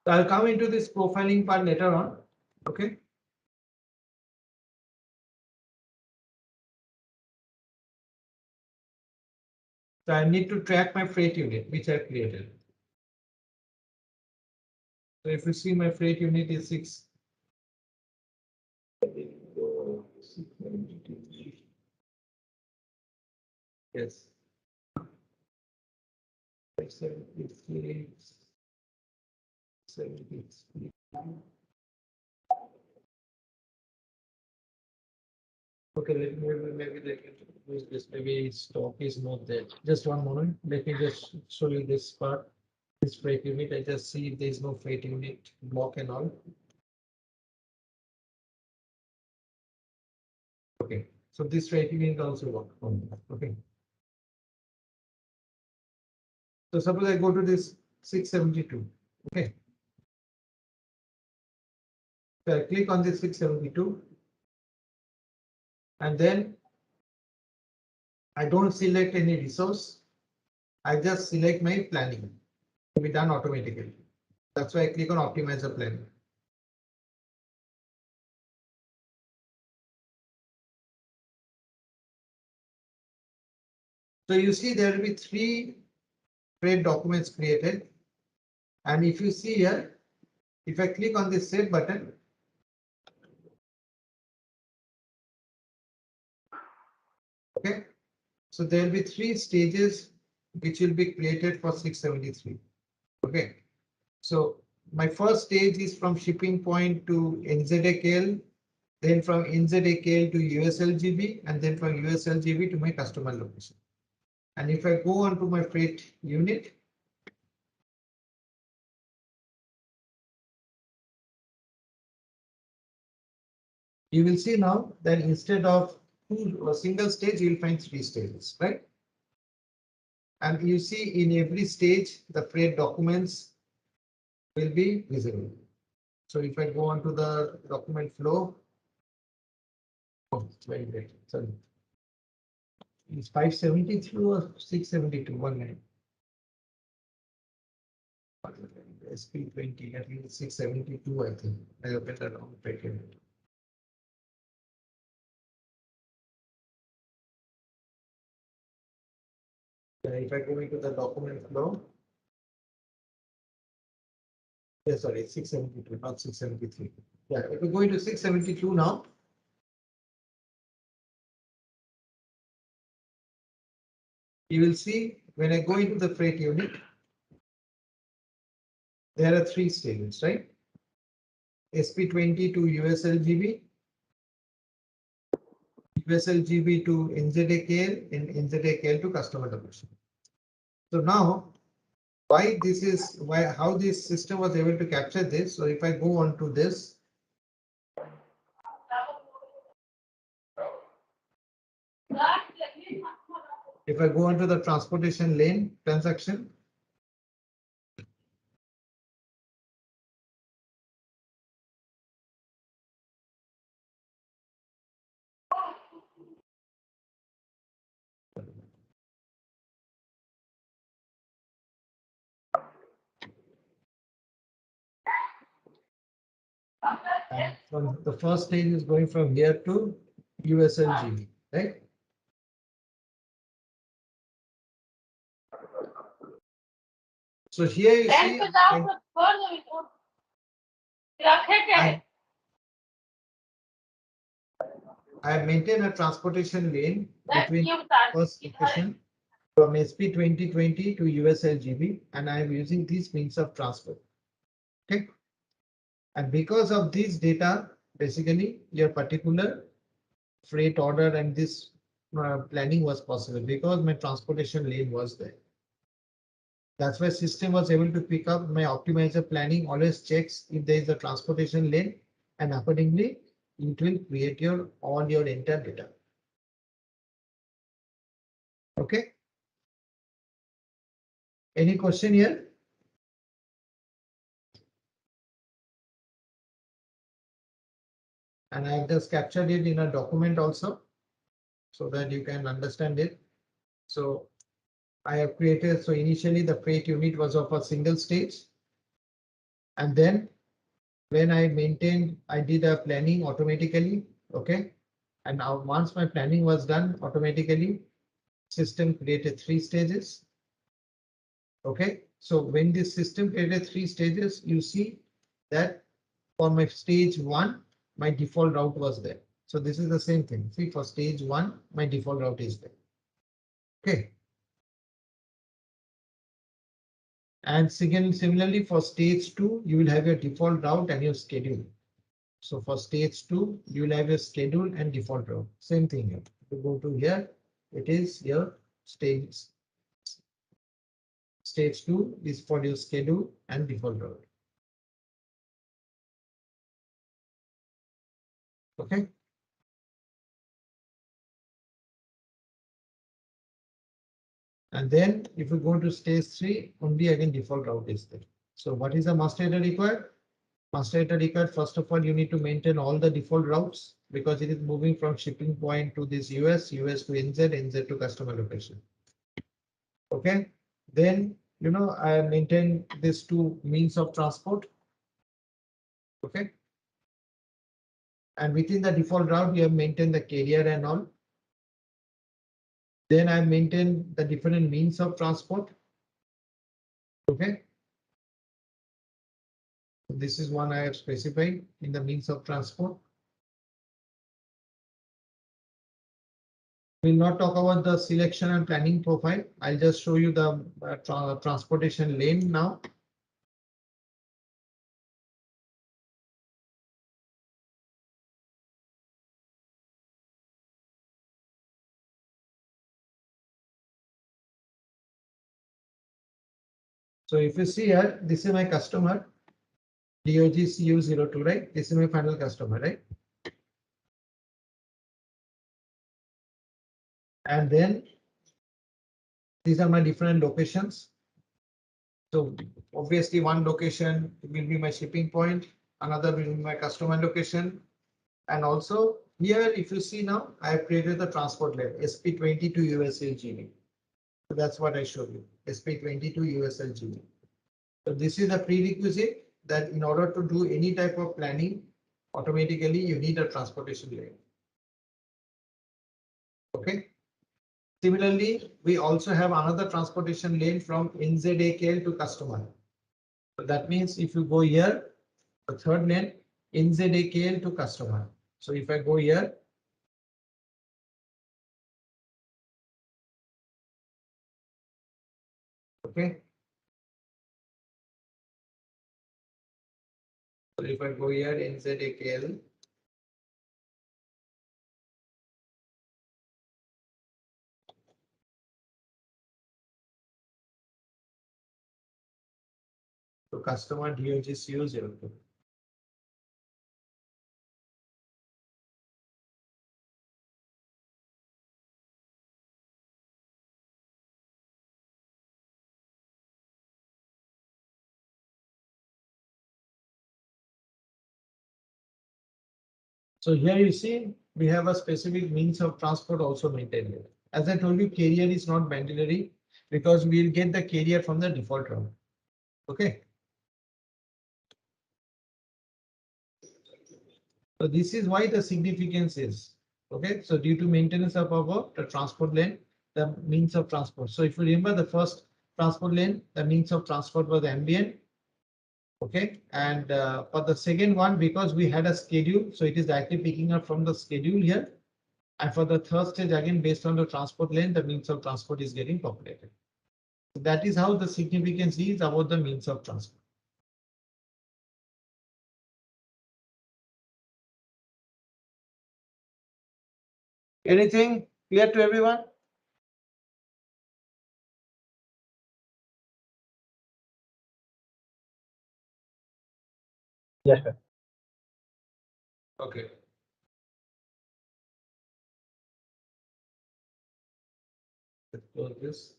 so I'll come into this profiling part later on. Okay. So I need to track my freight unit, which I created. So if you see, my freight unit is 6. Yes. 73, 73. Okay, let me maybe they can use this. Maybe stock is not there. Just one moment. Let me just show you this part. This freight unit. I just see if there is no freight unit block and all. Okay, so this freight unit also work. Okay. So suppose I go to this 672. Okay. So I click on this 672 and then I don't select any resource. I just select my planning to be done automatically. That's why I click on optimize the planning. So you see there will be 3 freight documents created. And if you see here, if I click on this save button, okay, so there will be 3 stages which will be created for 673. Okay, so my first stage is from shipping point to NZAKL, then from NZAKL to USLGB, and then from USLGB to my customer location. And if I go on to my freight unit, you will see now that instead of a single stage, you will find 3 stages, right? And you see in every stage, the freight documents will be visible. So if I go on to the document flow, oh, very great. Sorry. It's 573 or 672, 1 minute. SP20, I think it's 672, I think. I opened the wrong packet. If I go into the document flow, yeah, sorry, 672, not 673. Yeah, if we go into 672 now, you will see when I go into the freight unit, there are 3 stages, right? SP20 to USLGB, USLGB to NZAKL, and NZAKL to customer location. So now, how this system was able to capture this. So if I go on to this, if I go onto the transportation lane transaction, and from the first stage is going from here to USLGB, right? So here you see I maintain a transportation lane between first location from SP2020 to USLGB, and I am using these means of transfer. Okay. And because of this data, basically your particular freight order and this planning was possible because my transportation lane was there. That's why system was able to pick up my optimizer planning, always checks if there is a transportation lane, and accordingly it will create all your entire data. Okay. Any question here? And I have just captured it in a document also so that you can understand it. So I have created, so initially the freight unit was of a single stage. And then when I did a planning automatically. Okay. And now once my planning was done automatically, system created 3 stages. Okay. So when this system created 3 stages, you see that for my stage 1, my default route was there. So this is the same thing. See, for stage 1, my default route is there. Okay. And similarly for stage 2, you will have your default route and your schedule. So for stage 2, you will have your schedule and default route. Same thing here. If you go to here, it is your stage. Stage 2 is for your schedule and default route. Okay. And then if you go to stage 3, only again default route is there. So what is the master data required? Master data required, first of all, you need to maintain all the default routes because it is moving from shipping point to this US to NZ, NZ to customer location. Okay, then I maintain these two means of transport. Okay, and within the default route, you have maintained the carrier and all. Then I maintain the different means of transport. Okay, so this is one I have specified in the means of transport. We'll not talk about the selection and planning profile. I'll just show you the transportation lane now. So if you see here, this is my customer, DOGCU02, right? This is my final customer, right? And then these are my different locations. So obviously one location will be my shipping point, another will be my customer location. And also here, if you see now, I have created the transport lane, SP22 USLGV. So that's what I showed you, SP22 USLGV. So this is a prerequisite that in order to do any type of planning, automatically you need a transportation lane. Okay. Similarly, we also have another transportation lane from NZAKL to customer. So that means if you go here, the third lane, NZAKL to customer. So if I go here, okay. So if I go here, NZAKL. To customer DOGCU02. So here you see we have a specific means of transport also maintained here. As I told you, carrier is not mandatory because we'll get the carrier from the default route. Okay. So this is why the significance is okay. So due to maintenance of our the transport lane, the means of transport. So if you remember the first transport lane, the means of transport was ambient. Okay, and for the second one, because we had a schedule, so it is directly picking up from the schedule here. And for the third stage, again, based on the transport lane, the means of transport is getting populated. So that is how the significance is about the means of transport. Anything clear to everyone? Yes, sir. Okay. Let's close this.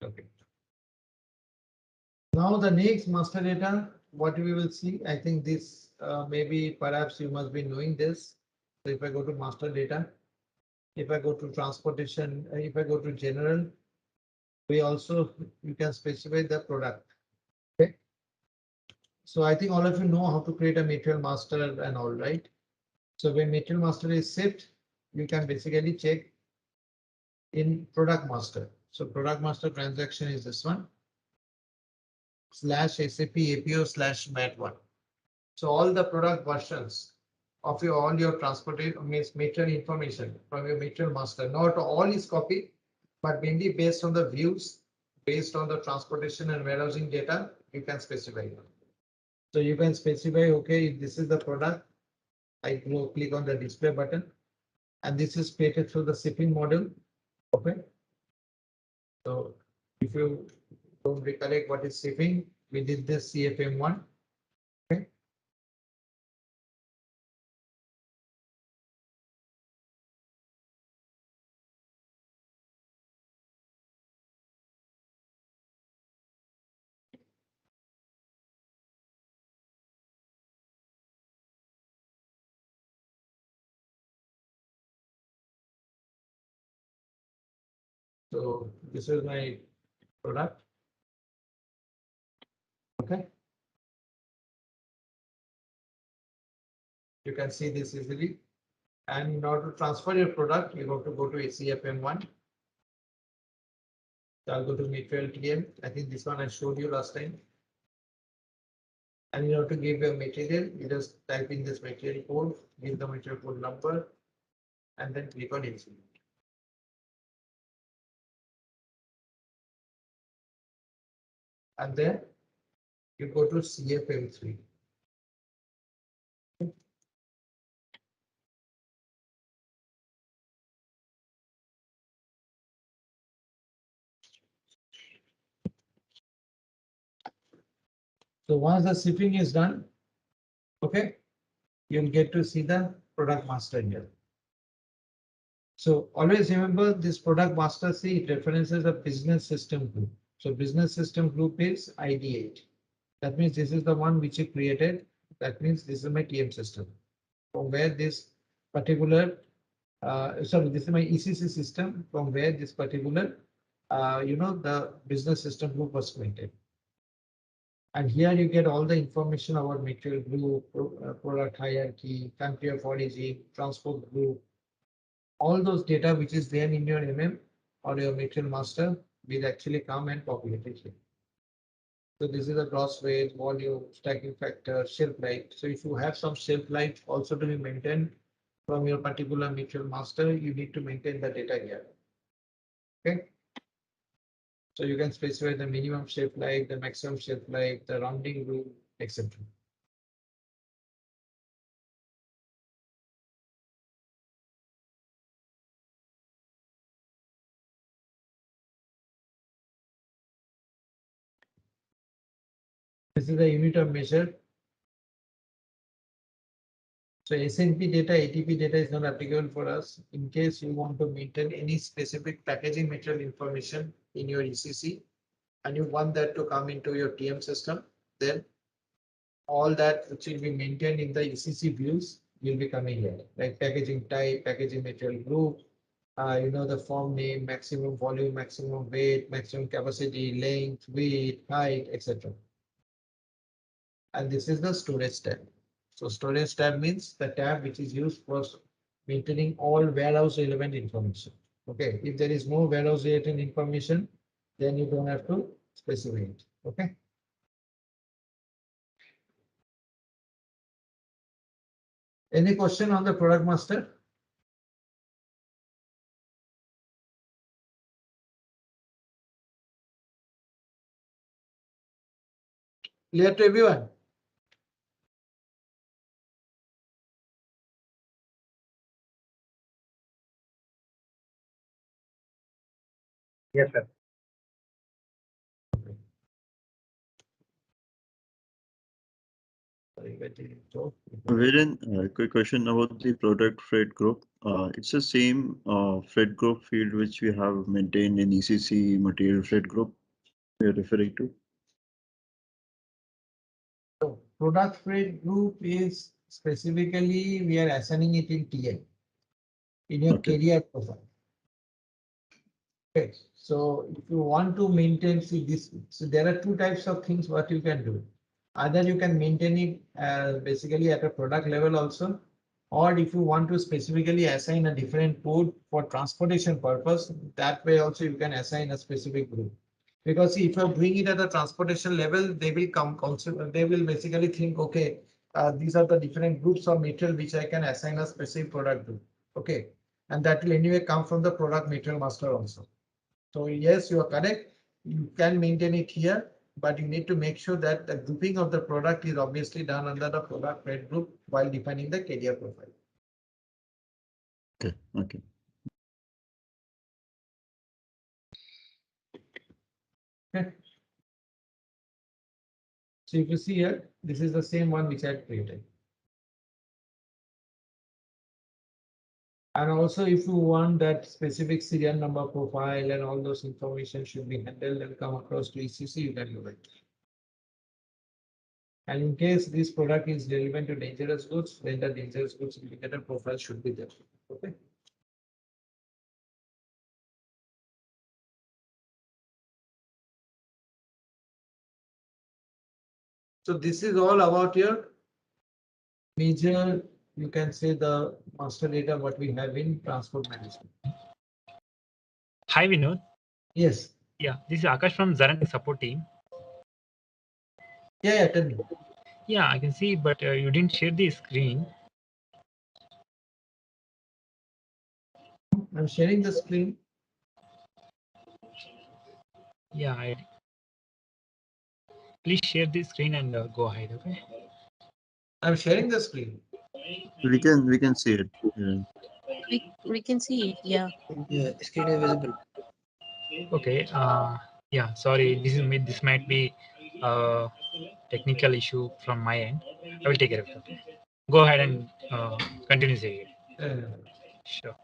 Okay. Now the next master data, what we will see, I think this maybe perhaps you must be knowing this. So if I go to master data, if I go to transportation, if I go to general, we also you can specify the product. Okay. So I think all of you know how to create a material master and all, right? So when material master is set, you can basically check in product master. So product master transaction is this one /SAP APO /MAT1. So all the product versions of all your transportation means material information from your material master. Not all is copied, but mainly based on the views, based on the transportation and warehousing data, you can specify. So you can specify, okay, this is the product. I click on the display button, and this is created through the shipping model. Okay. So if you don't recollect what is shipping, we did this CFM1. Okay. So this is my product. Okay. You can see this easily. And in order to transfer your product, you have to go to ACFM1. So I'll go to material TM. I think this one I showed you last time. And you have to give your material. You just type in this material code, give the material code number, and then click on insert. And then you go to CFM3. So once the shipping is done, okay, you'll get to see the product master here. So always remember this product master, see it references a business system group. So business system group is ID8. That means this is the one which you created. That means this is my TM system from where this particular, sorry, this is my ECC system from where this particular, the business system group was created. And here you get all the information about material group, product hierarchy, country of origin, transport group, all those data which is there in your MM or your material master will actually come and populate it here. So this is the gross weight, volume, stacking factor, shelf life. So if you have some shelf life also to be maintained from your particular material master, you need to maintain the data here. Okay. So you can specify the minimum shelf life, the maximum shelf life, the rounding rule, etc. This is the unit of measure. So S&P data, ATP data is not applicable for us. In case you want to maintain any specific packaging material information in your ECC and you want that to come into your TM system, then all that which will be maintained in the ECC views will be coming here, like packaging type, packaging material group, the form name, maximum volume, maximum weight, maximum capacity, length, width, height, etc. And this is the storage tab. So storage tab means the tab which is used for maintaining all warehouse relevant information. Okay, if there is no warehouse related information, then you don't have to specify it. Okay. Any question on the product master? Clear to everyone? Yes, sir. Wherein, quick question about the product freight group. It's the same freight group field which we have maintained in ECC material freight group we are referring to. So product freight group is specifically we are assigning it in TL in your Okay. career profile. Okay, so if you want to maintain, see this, so there are two types of things what you can do. Either you can maintain it basically at a product level also, or if you want to specifically assign a different code for transportation purpose, that way also you can assign a specific group. Because if you're doing it at a transportation level, they will come, they will basically think, okay, these are the different groups of material which I can assign a specific product group. Okay, and that will anyway come from the product material master also. So yes, you are correct. You can maintain it here, but you need to make sure that the grouping of the product is obviously done under the product red group while defining the career profile. Okay. Okay. Okay. So if you see here, this is the same one which I had created. And also if you want that specific serial number profile and all those information should be handled and come across to ECC, you can do it. And in case this product is relevant to dangerous goods, then the dangerous goods indicator profile should be there. Okay. So this is all about your major, you can say the master data what we have in transport management. Hi Vinod. Yes. Yeah, this is Akash from ZaranTech support team. Yeah, tell me. Yeah, I can see, but you didn't share the screen. I'm sharing the screen. Yeah, please share the screen and go ahead. Okay. I'm sharing the screen. We can see it. Yeah. We can see it. Yeah. Yeah, screen is visible. Okay. Yeah. Sorry, this might be a technical issue from my end. I will take care of it. Okay. Go ahead and continue saying it. Sure.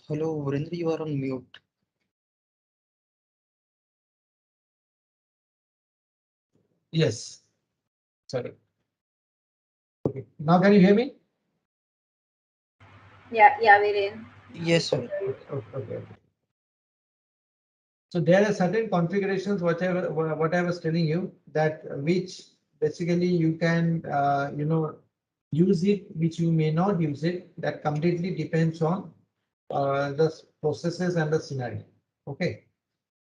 Hello, Virendra, you are on mute. Yes. Sorry. Okay. Now can you hear me? Yeah, we're in. Yes, sir. Okay. So there are certain configurations, what I was telling you, that which basically you can, use it, which you may not use it. That completely depends on the processes and the scenario. Okay.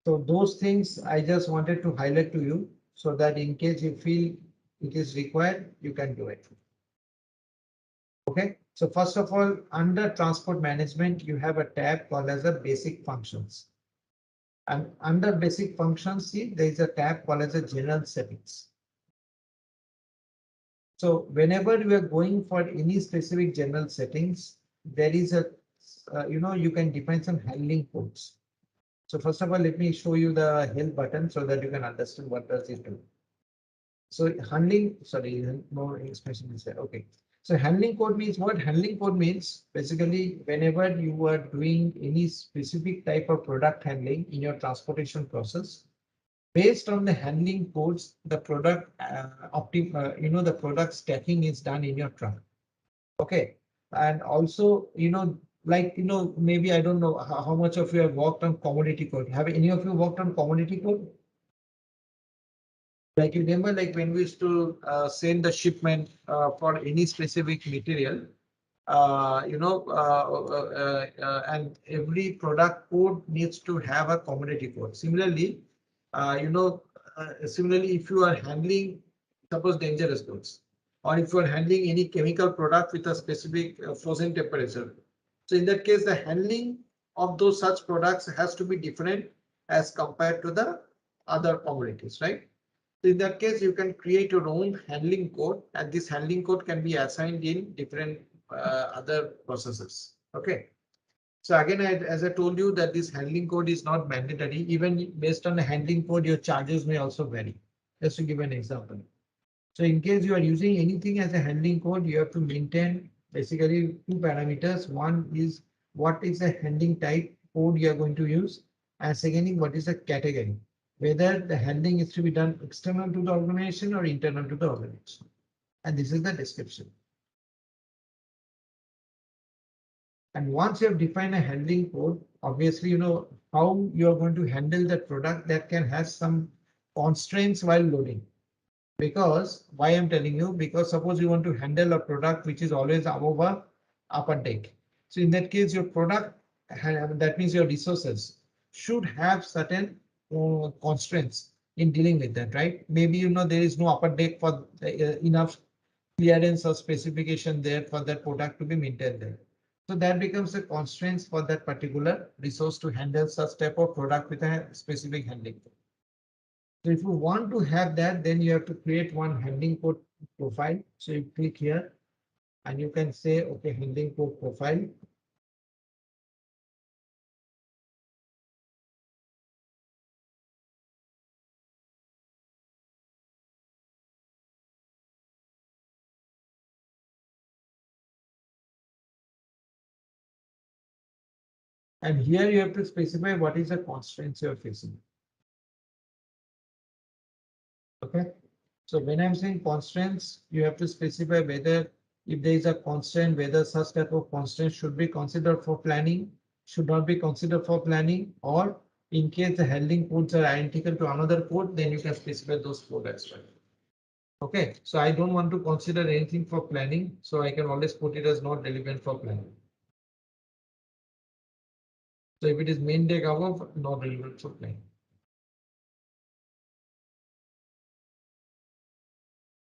So those things I just wanted to highlight to you so that in case you feel it is required, you can do it. Okay. So first of all, under transport management, you have a tab called as a basic functions. And under basic functions, see, there is a tab called as a general settings. So whenever you are going for any specific general settings, there is a, you can define some handling codes. So first of all, let me show you the help button so that you can understand what does it do. So handling, sorry, no expression is there. Okay. So handling code means what? Handling code means basically whenever you are doing any specific type of product handling in your transportation process, based on the handling codes, the product the product stacking is done in your truck. Okay. And also, maybe I don't know how much of you have worked on commodity code. Have any of you worked on commodity code? Like you remember, like when we used to send the shipment for any specific material, and every product code needs to have a commodity code. Similarly, if you are handling, suppose dangerous goods, or if you are handling any chemical product with a specific frozen temperature. So in that case, the handling of those such products has to be different as compared to the other commodities, right? So in that case, you can create your own handling code, and this handling code can be assigned in different other processes. Okay. So again, as I told you that this handling code is not mandatory. Even based on the handling code, your charges may also vary. Just to give an example. So in case you are using anything as a handling code, you have to maintain basically two parameters. One is what is the handling type code you are going to use, and secondly, what is the category, whether the handling is to be done external to the organization or internal to the organization. And this is the description. And once you have defined a handling code, obviously, you know how you are going to handle that product that can have some constraints while loading. Because why I'm telling you, because suppose you want to handle a product which is always above a upper deck. So in that case, your product, that means your resources should have certain constraints in dealing with that, right? Maybe there is no upper deck for enough clearance or specification there for that product to be maintained there. So that becomes a constraints for that particular resource to handle such type of product with a specific handling. So if you want to have that, then you have to create one handling code profile. So you click here, and you can say, okay, handling code profile. And here you have to specify what is the constraints you are facing. Okay. So when I'm saying constraints, you have to specify whether if there is a constraint, whether such type of constraint should be considered for planning, should not be considered for planning, or in case the handling codes are identical to another code, then you can specify those code as well. Okay, so I don't want to consider anything for planning, so I can always put it as not relevant for planning. So if it is main deck above, not relevant for planning.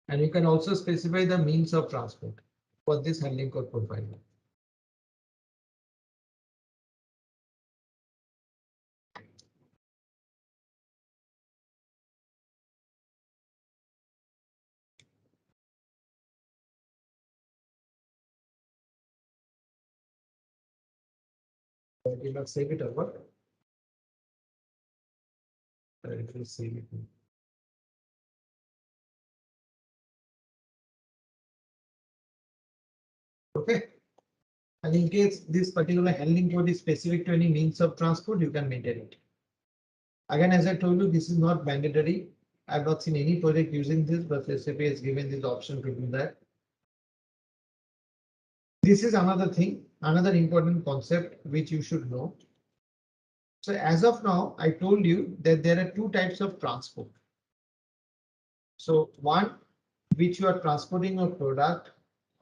And you can also specify the means of transport for this handling code profile. I did not save it over. It will save it. Okay. And in case this particular handling code is specific to any means of transport, you can maintain it. Again, as I told you, this is not mandatory. I've not seen any project using this, but SAP has given this option to do that. This is another thing, another important concept which you should know. So as of now, I told you that there are two types of transport. So one, which you are transporting a product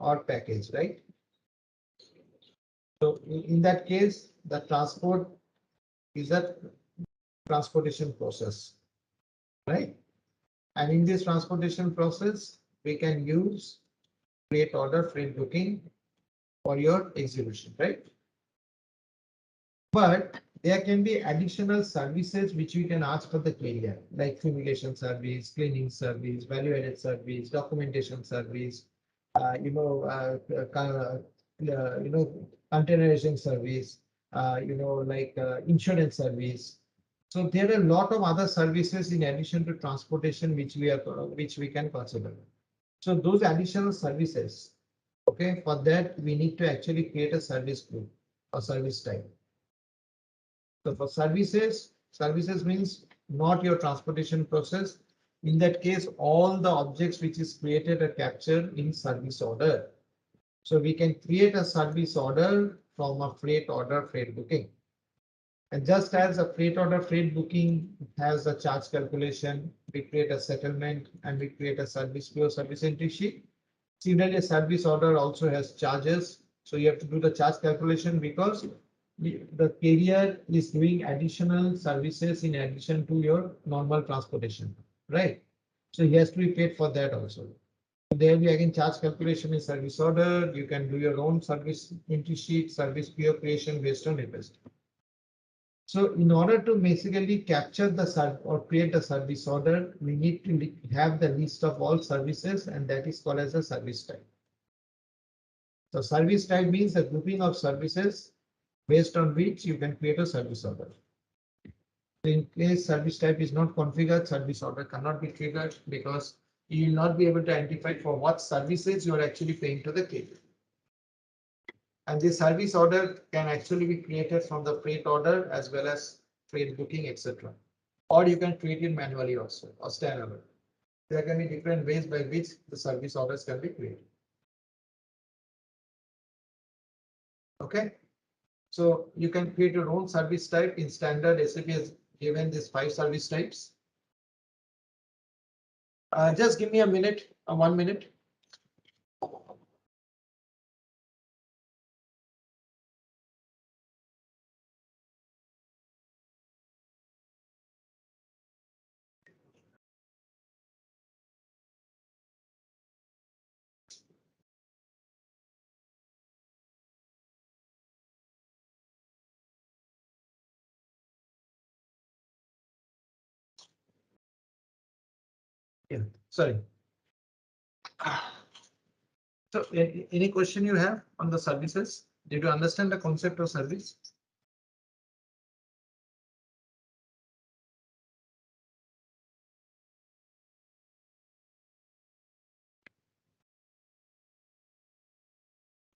or package, right? So in that case, the transport is a transportation process, right? And in this transportation process, we can use freight order, freight booking for your execution, right? But there can be additional services which you can ask for the carrier, like fumigation service, cleaning service, value-added service, documentation service, containerization service, insurance service. So there are a lot of other services in addition to transportation which we can consider. So those additional services, okay, for that we need to actually create a service group or service type. So for services means not your transportation process. In that case, all the objects which is created are captured in service order. So we can create a service order from a freight order, freight booking. And just as a freight order, freight booking has a charge calculation, we create a settlement and we create a service pure service entry sheet. Similarly, a service order also has charges. So you have to do the charge calculation because the carrier is doing additional services in addition to your normal transportation, right? So he has to be paid for that also. There we again charge calculation is service order. You can do your own service entry sheet, service PO creation based on request. So in order to basically capture the or create a service order, we need to have the list of all services, and that is called as a service type. So service type means a grouping of services based on which you can create a service order. In case service type is not configured, service order cannot be triggered because you will not be able to identify for what services you are actually paying to the carrier. And the service order can actually be created from the freight order as well as freight booking, etc. Or you can create it manually also or standalone. There can be different ways by which the service orders can be created. Okay. So you can create your own service type. In standard, SAP has given these 5 service types. Just give me a minute, 1 minute. Yeah, sorry. So any question you have on the services? Did you understand the concept of service?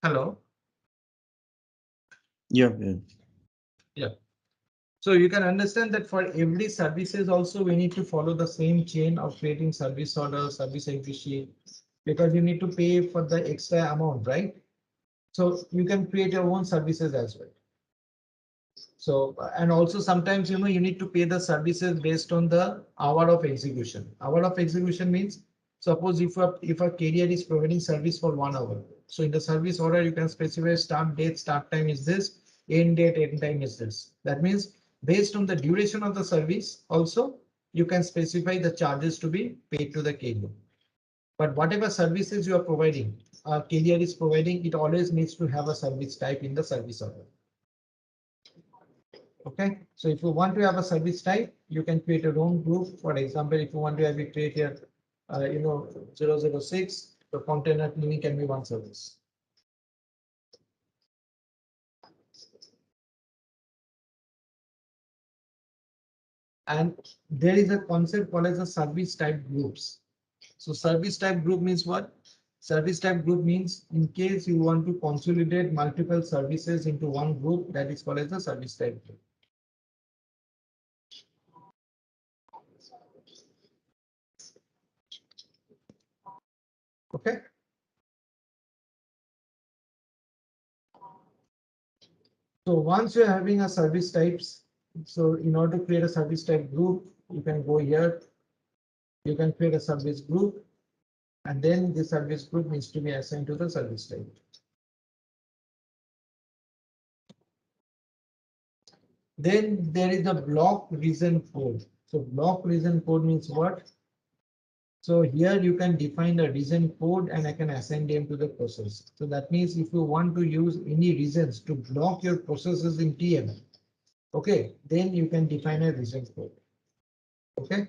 Hello. Yeah. Yeah. So you can understand that for every services also we need to follow the same chain of creating service order, service entry sheet, because you need to pay for the extra amount, right? So you can create your own services as well. So, and also sometimes, you need to pay the services based on the hour of execution. Hour of execution means, suppose if a carrier is providing service for 1 hour. So in the service order, you can specify start date, start time is this, end date, end time is this. That means based on the duration of the service, also you can specify the charges to be paid to the carrier. But whatever services you are providing, a carrier is providing, it always needs to have a service type in the service order. Okay, so if you want to have a service type, you can create your own group. For example, if you want to have it create your, 006, the container cleaning can be one service. And there is a concept called as a service type groups. So service type group means what? Service type group means in case you want to consolidate multiple services into one group, that is called as a service type group. Okay. So once you're having a service types, so in order to create a service type group, you can go here. You can create a service group, and then the service group needs to be assigned to the service type. Then there is the block reason code. So block reason code means what? So here you can define a reason code and I can assign them to the process. So that means if you want to use any reasons to block your processes in TM, okay, then you can define a reason code. Okay.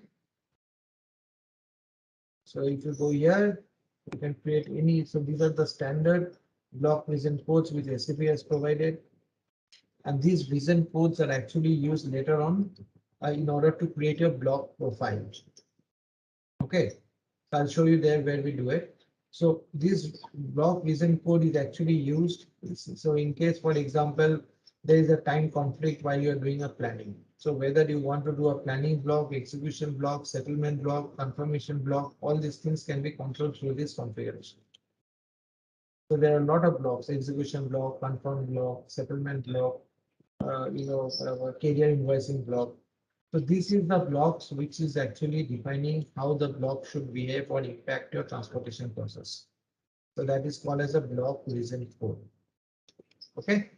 So if you go here, you can create any. So these are the standard block reason codes which SAP has provided. And these reason codes are actually used later on in order to create your block profile. Okay, so I'll show you there where we do it. So this block reason code is actually used. So in case, for example, there is a time conflict while you're doing a planning. So whether you want to do a planning block, execution block, settlement block, confirmation block, all these things can be controlled through this configuration. So there are a lot of blocks: execution block, confirm block, settlement block, carrier invoicing block. So this is the blocks which is actually defining how the block should behave or impact your transportation process. So that is called as a block reason code. Okay.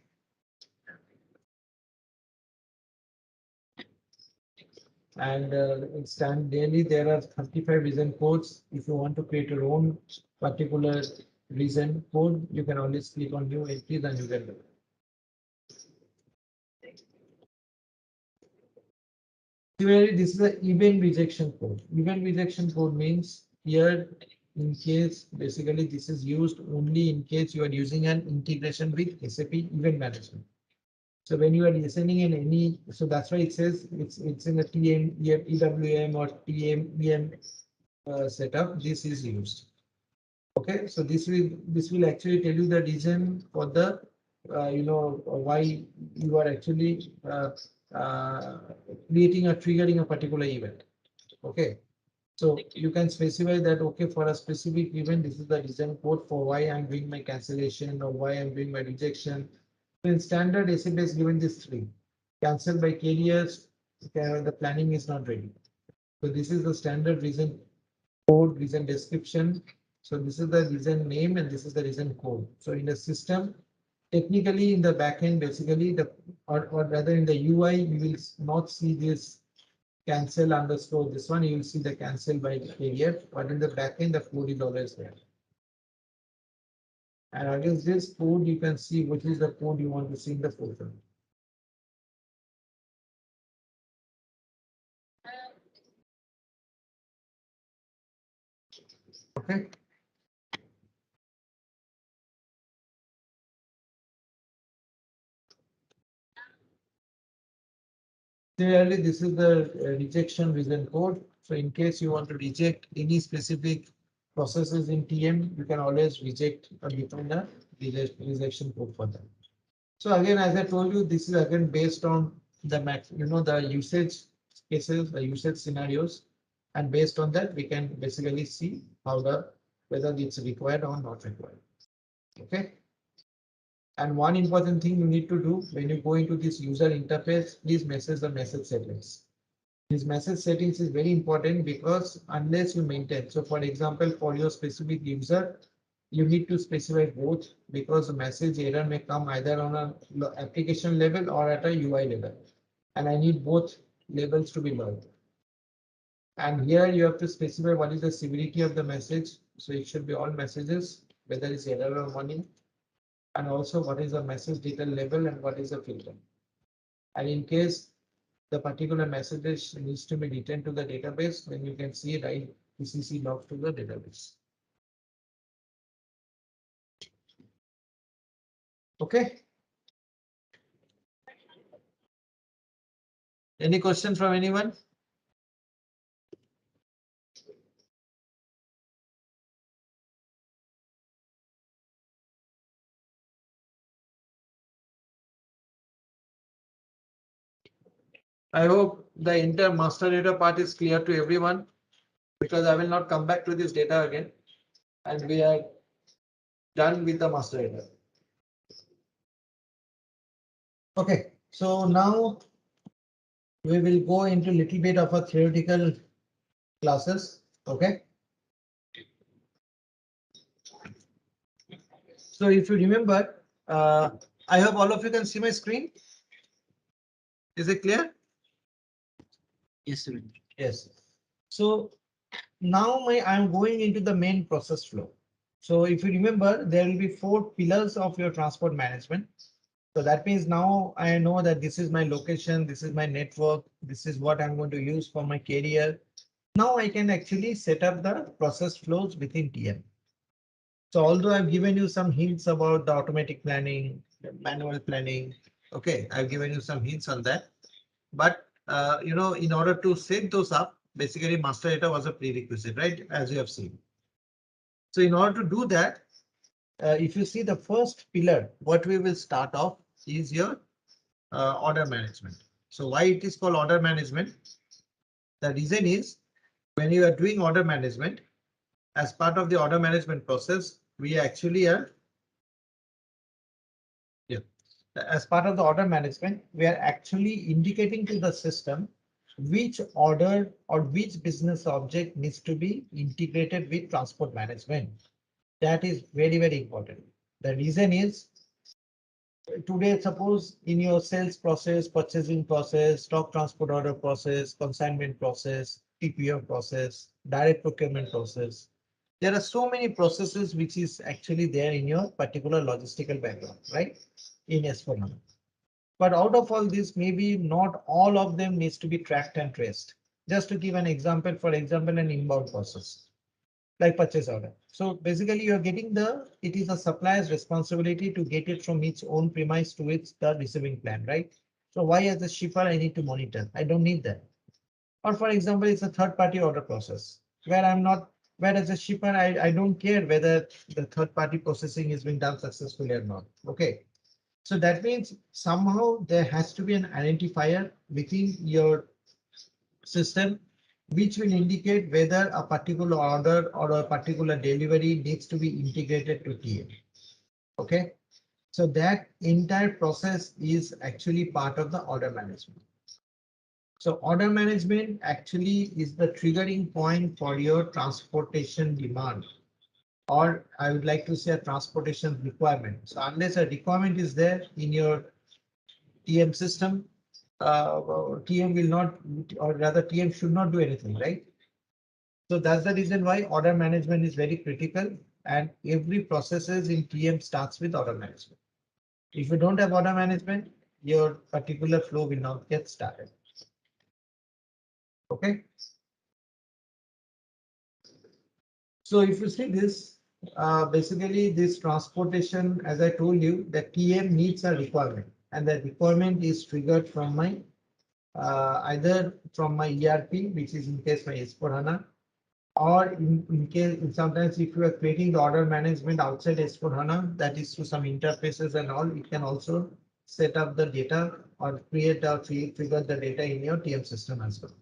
And in daily there are 35 reason codes. If you want to create your own particular reason code, you can always click on new entries and you can do it. Similarly, this is the event rejection code. Event rejection code means here, in case basically this is used only in case you are using an integration with SAP Event Management. So when you are listening in any, so that's why it says it's in the TM, EWM or TM setup. This is used. Okay, so this will actually tell you the reason for the why you are actually creating or triggering a particular event. Okay, so you can specify that, okay, for a specific event, this is the reason code for why I'm doing my cancellation or why I'm doing my rejection. So in standard SAP is given this three: cancelled by carriers, the planning is not ready. So this is the standard reason code, reason description. So this is the reason name and this is the reason code. So in the system, technically in the backend, basically or rather in the UI, you will not see this cancel underscore this one. You will see the cancel by carrier, but in the backend, the code is always there. And against this code, you can see which is the code you want to see in the portal. Okay. Similarly, this is the rejection reason code. So in case you want to reject any specific processes in TM, you can always reject or define a rejection code for them. So again, as I told you, this is again based on the the usage cases, the usage scenarios, and based on that, we can basically see how whether it's required or not required. Okay. And one important thing you need to do when you go into this user interface, please message the message settings. This message settings is very important because unless you maintain, so for example, for your specific user, you need to specify both because the message error may come either on an application level or at a UI level. And I need both levels to be logged. And here you have to specify what is the severity of the message. So it should be all messages, whether it's error or warning. And also what is the message detail level and what is the filter. And in case the particular message needs to be returned to the database, then you can see write PCC log to the database. Okay. Any question from anyone? I hope the entire master data part is clear to everyone because I will not come back to this data again and we are done with the master data. Okay, so now we will go into a little bit of a theoretical classes. Okay. So if you remember, I hope all of you can see my screen. Is it clear? Yes, sir. Yes. So now I'm going into the main process flow. So if you remember, there will be 4 pillars of your transport management. So that means now I know that this is my location, this is my network, this is what I'm going to use for my carrier. Now I can actually set up the process flows within TM. So although I've given you some hints about the automatic planning, manual planning, okay, I've given you some hints on that. But in order to set those up, basically master data was a prerequisite, right? As you have seen. So in order to do that, if you see the first pillar, what we will start off is your order management. So why it is called order management? The reason is when you are doing order management, as part of the order management process, we actually are. Yeah. As part of the order management, we are actually indicating to the system which order or which business object needs to be integrated with transport management. That is very, very important. The reason is today, suppose in your sales process, purchasing process, stock transport order process, consignment process, TPO process, direct procurement process. There are so many processes which is actually there in your particular logistical background, right? In S4HANA. But out of all this, maybe not all of them needs to be tracked and traced. Just to give an example, for example, an inbound process like purchase order. So basically you're getting it is a supplier's responsibility to get it from its own premise to the receiving plan, right? So why as a shipper I need to monitor? I don't need that. Or for example, it's a third party order process where where as a shipper, I don't care whether the third party processing is being done successfully or not. Okay. So that means somehow there has to be an identifier within your system which will indicate whether a particular order or a particular delivery needs to be integrated to TM. Okay, so that entire process is actually part of the order management. So order management actually is the triggering point for your transportation demand, or I would like to say a transportation requirement. So unless a requirement is there in your TM system, TM will not, or rather TM should not do anything, right? So that's the reason why order management is very critical and every processes in TM starts with order management. If you don't have order management, your particular flow will not get started. Okay. So if you see this, basically this transportation, as I told you, the TM needs a requirement and the requirement is triggered from my either from my ERP, which is in case my S4HANA, or in case sometimes if you are creating the order management outside S4HANA, that is through some interfaces and all, you can also set up the data or create or figure the data in your TM system as well.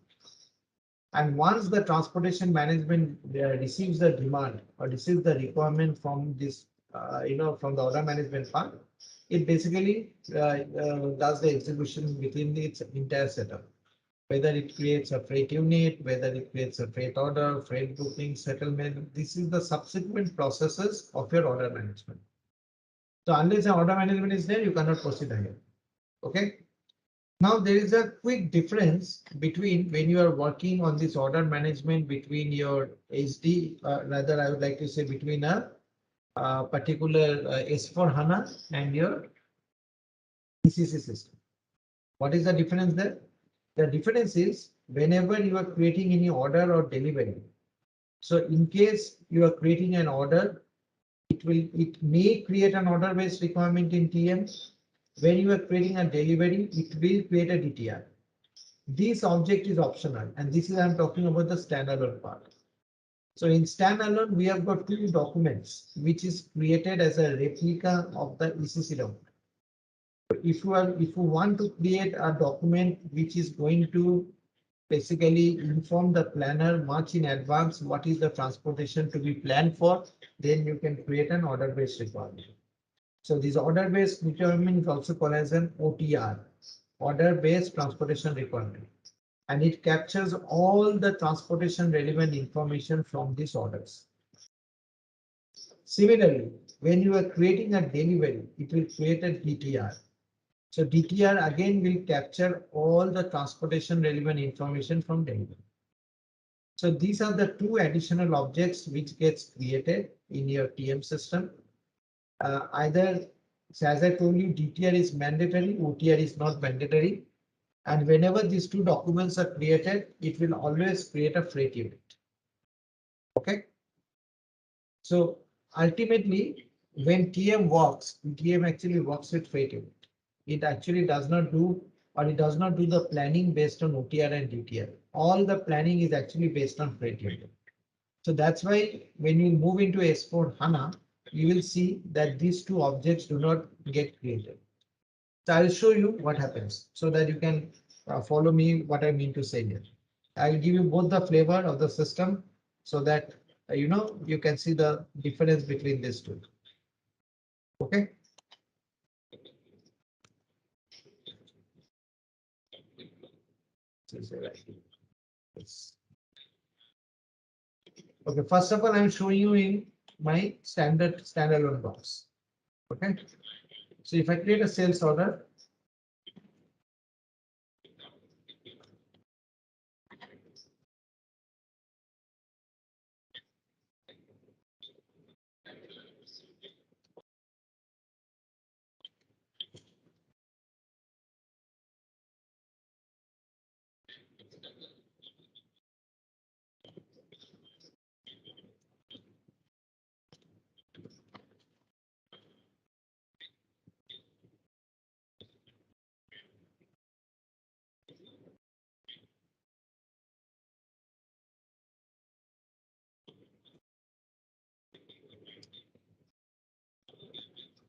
And once the transportation management receives the demand or receives the requirement from this, from the order management part, it basically does the execution within its entire setup. Whether it creates a freight unit, whether it creates a freight order, freight booking, settlement, this is the subsequent processes of your order management. So unless the order management is there, you cannot proceed ahead. Okay. Now there is a quick difference between when you are working on this order management between your SD, rather I would like to say between a particular S4HANA and your ECC system. What is the difference there? The difference is whenever you are creating any order or delivery. So in case you are creating an order, it may create an order based requirement in TM. When you are creating a delivery, it will create a DTR. This object is optional, and this is I'm talking about the standalone part. So in standalone, we have got two documents which is created as a replica of the ECC document. If you want to create a document which is going to basically inform the planner much in advance what is the transportation to be planned for, then you can create an order based requirement. So this order based requirement is also called as an OTR, order based transportation requirement, and it captures all the transportation relevant information from these orders. Similarly, when you are creating a delivery, it will create a DTR. So DTR again will capture all the transportation relevant information from delivery. So these are the two additional objects which gets created in your TM system. Either, so as I told you, DTR is mandatory, OTR is not mandatory. And whenever these two documents are created, it will always create a freight unit. Okay. So ultimately, when TM works, TM actually works with freight unit. It actually does not do, or it does not do the planning based on OTR and DTR. All the planning is actually based on freight unit. So that's why when you move into S4HANA, you will see that these two objects do not get created. So I'll show you what happens so that you can follow me what I mean to say here. I'll give you both the flavor of the system so that you can see the difference between these two. Okay. Okay, first of all, I'm showing you in my standalone box. Okay, so if I create a sales order,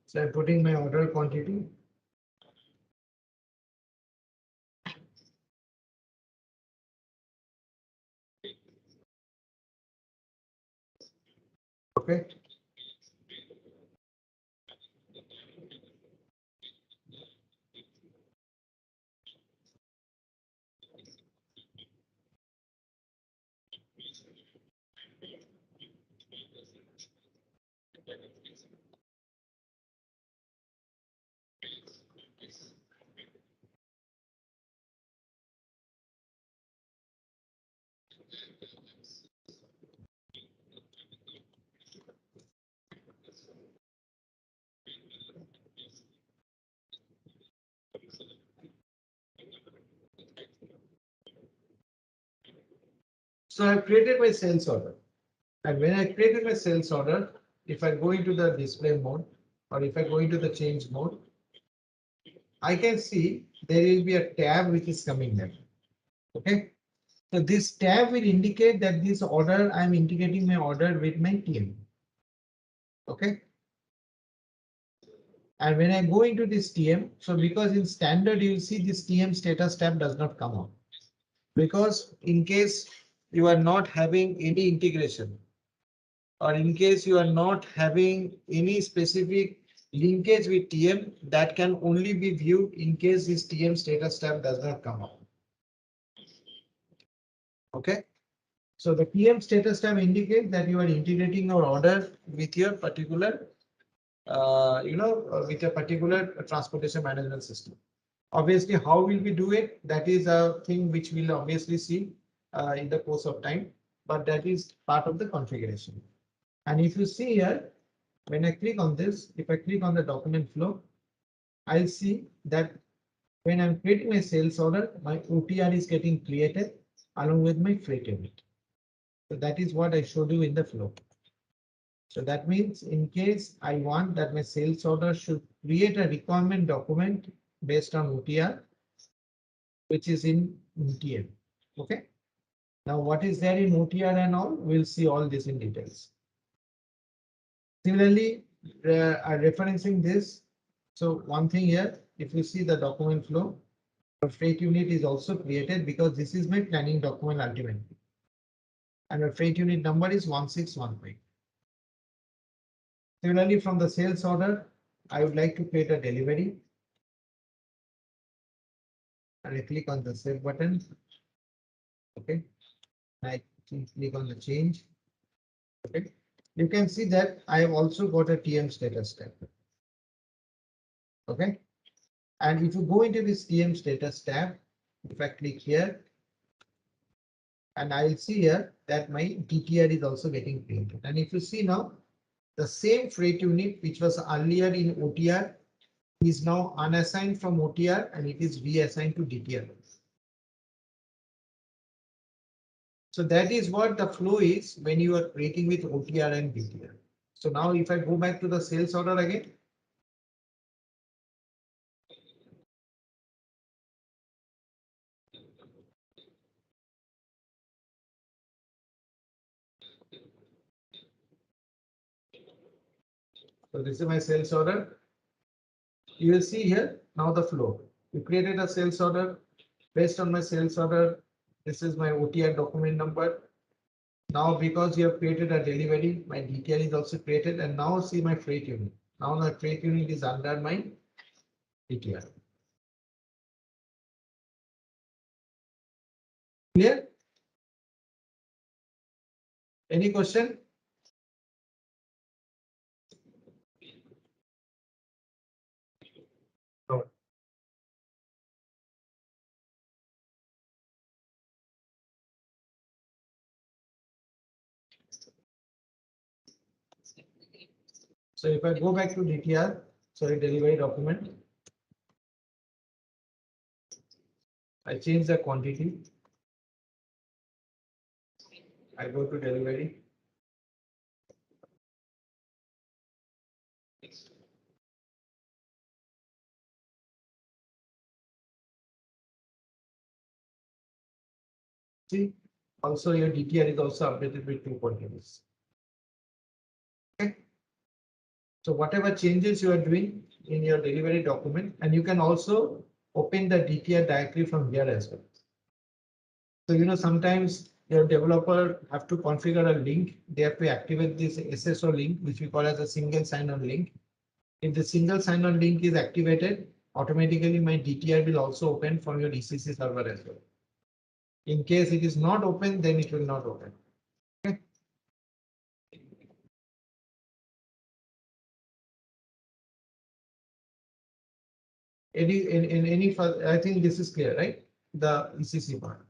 so I'm putting my order quantity. Okay. So I've created my sales order. And when I created my sales order, if I go into the display mode or if I go into the change mode, I can see there will be a tab which is coming there. Okay. So this tab will indicate that this order, I'm integrating my order with my TM. Okay. And when I go into this TM, so because in standard, you will see this TM status tab does not come up. Because in case you are not having any integration, or in case you are not having any specific linkage with TM, that can only be viewed in case this TM status tab does not come up. Okay. So the TM status tab indicates that you are integrating your order with your particular, with a particular transportation management system. Obviously, how will we do it? That is a thing which we'll obviously see in the course of time, but that is part of the configuration. And if you see here, when I click on this, if I click on the document flow, I'll see that when I'm creating my sales order, my OTR is getting created along with my freight unit. So that is what I showed you in the flow. So that means in case I want that my sales order should create a requirement document based on OTR, which is in TM. Okay. Now what is there in OTR and all, we'll see all this in details. Similarly, referencing this. So one thing here, if you see the document flow, a freight unit is also created because this is my planning document ultimately. And a freight unit number is 1615. Similarly, from the sales order, I would like to create a delivery. And I click on the save button. Okay. I click on the change. Okay. You can see that I have also got a TM status tab. Okay. And if you go into this TM status tab, if I click here, and I'll see here that my DTR is also getting created. And if you see now, the same freight unit which was earlier in OTR is now unassigned from OTR and it is reassigned to DTR. So that is what the flow is when you are creating with OTR and DTR. So now if I go back to the sales order again. So this is my sales order. You will see here now the flow. You created a sales order based on my sales order. This is my OTR document number. Now because you have created a delivery, my DTR is also created, and now see my freight unit. Now my freight unit is under my DTR. Clear? Any question? No. So if I go back to DTR, sorry, delivery document, I change the quantity. I go to delivery. See, also your DTR is also updated with 2 quantities. Okay. So whatever changes you are doing in your delivery document, and you can also open the DTR directly from here as well. So sometimes your developer have to configure a link. They have to activate this SSO link, which we call as a single sign-on link. If the single sign-on link is activated, automatically my DTR will also open from your ECC server as well. In case it is not open, then it will not open. Okay. I think this is clear, right? The ECC part.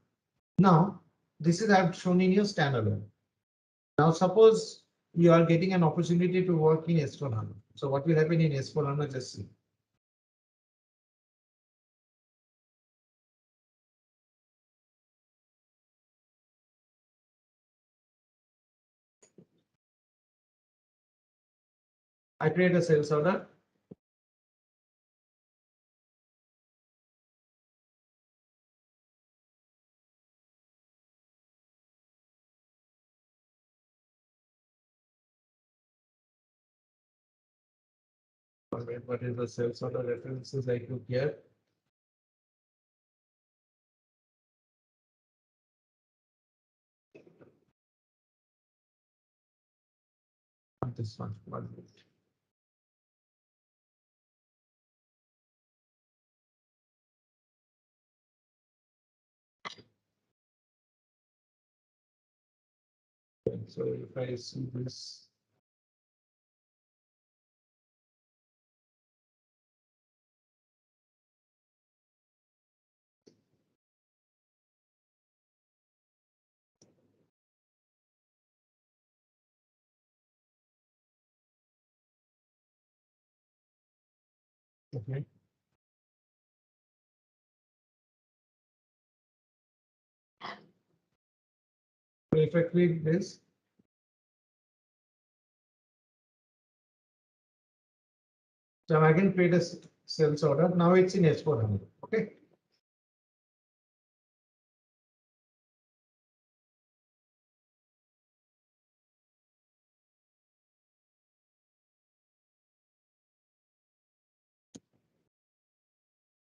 Now, this is I've shown in your standalone. Now, suppose you are getting an opportunity to work in S4HANA. So what will happen in S4HANA? Just see. I create a sales order. what is the sales order references I took here? This one. So if I see this. Okay. So if I click this, so I can create a sales order. Now it's in S4. Okay.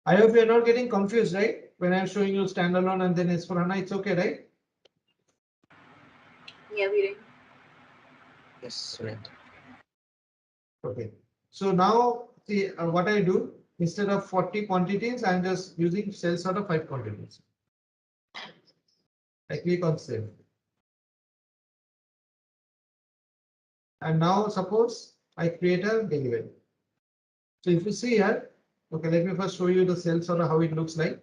I hope you're not getting confused, right? When I'm showing you standalone and then S4HANA, it's okay, right? Yeah, we Yes, right. Okay. So now see what I do, instead of 40 quantities, I'm just using sales order 5 quantities. I click on save. And now suppose I create a delivery. So if you see here, okay, let me first show you the sales order, how it looks like.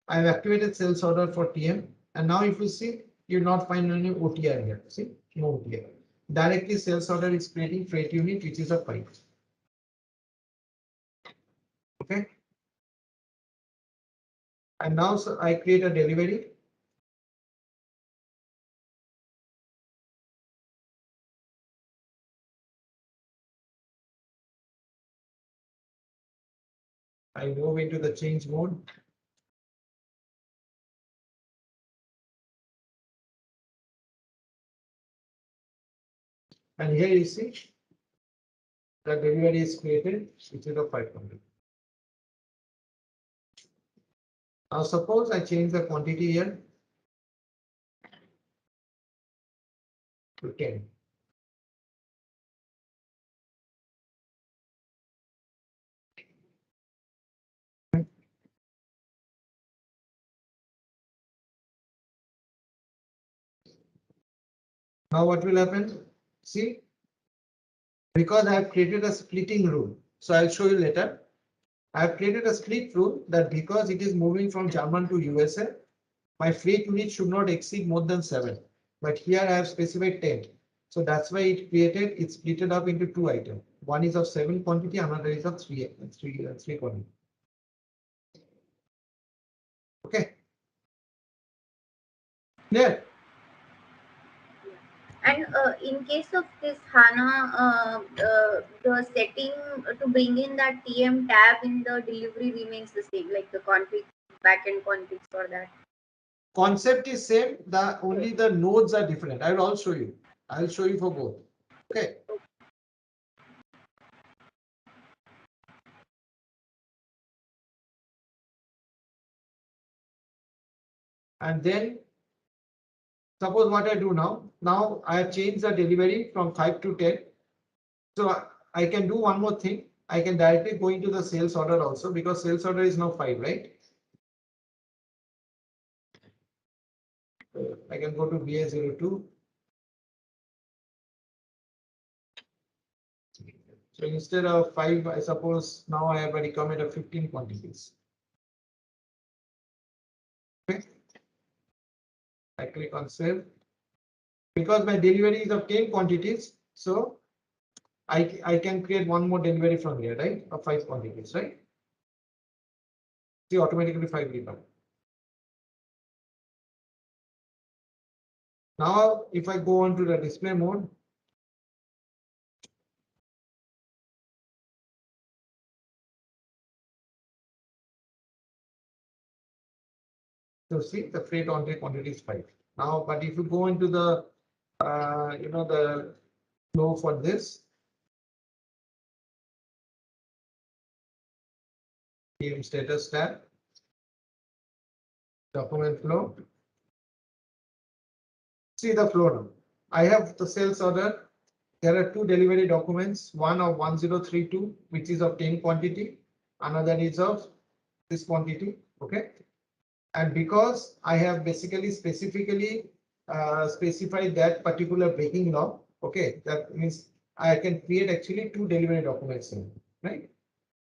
I've activated sales order for TM. And now if you see, you'll not find any OTR here. See, no OTR. Directly sales order is creating freight unit, which is a 5. Okay. And now so I create a delivery. I move into the change mode. And here you see the delivery is created, which is a 500. Now suppose I change the quantity here to 10. Now what will happen? See, because I have created a splitting rule. So I'll show you later. I have created a split rule that because it is moving from German to USA, my freight unit should not exceed more than 7. But here I have specified 10. So that's why it created, it split it up into 2 items. One is of 7 quantity, another is of 3 quantity. Okay. There. And in case of this HANA, the setting to bring in that TM tab in the delivery remains the same, like the config, backend configs for that. Concept is same. The only the nodes are different. I will all show you. I will show you for both. Okay. And then suppose what I do now. Now I have changed the delivery from 5 to 10. So I can do one more thing. I can directly go into the sales order also because sales order is now 5, right? So I can go to BA02. So instead of 5, I suppose now I have a requirement of 15 quantities. Okay. I click on save. Because my delivery is of 10 quantities, so I can create one more delivery from here, right? Of 5 quantities, right? See, automatically 5 will come. Now, if I go on to the display mode, so see the freight on quantity is 5. Now, but if you go into the, the flow for this, TM status tab, document flow. See the flow now. I have the sales order. There are two delivery documents, one of 1032, which is of 10 quantity, another is of this quantity. Okay. And because I have basically specifically specified that particular breaking law, okay, that means I can create actually two delivery documents here, right?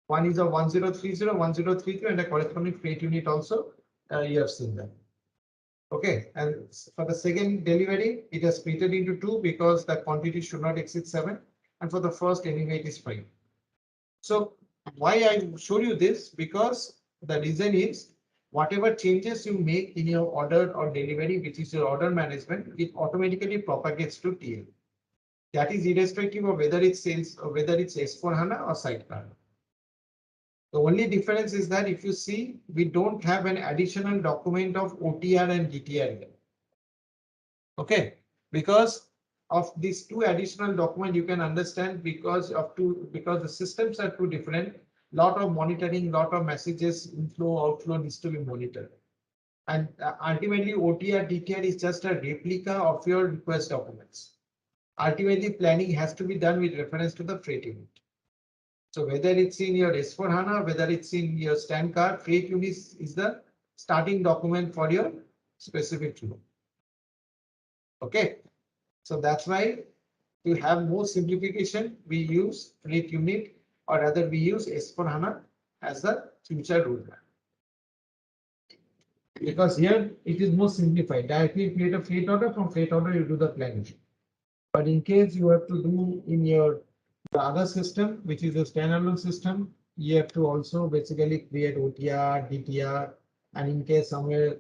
One is a 1030, 1033, and a corresponding freight unit also. You have seen that. Okay, and for the second delivery, it is split into two because the quantity should not exceed 7. And for the first, anyway, it is 5. So why I showed you this? Because the reason is whatever changes you make in your order or delivery, which is your order management, it automatically propagates to TL. That is irrespective of whether it's sales or whether it's S4HANA or sidecar. The only difference is that if you see, we don't have an additional document of OTR and DTR here. Okay, because of these two additional documents, you can understand because the systems are too different. Lot of monitoring, lot of messages, inflow, outflow needs to be monitored. And ultimately, OTR, DTR is just a replica of your request documents. Ultimately, planning has to be done with reference to the freight unit. So whether it's in your S4HANA, whether it's in your stand card, freight unit is the starting document for your specific flow. Okay, so that's why to have more simplification, we use freight unit, or rather we use S4HANA as the future roadmap. Because here it is more simplified. Directly create a freight order, from freight order you do the planning. But in case you have to do in your the other system, which is a standalone system, you have to also basically create OTR, DTR, and in case somewhere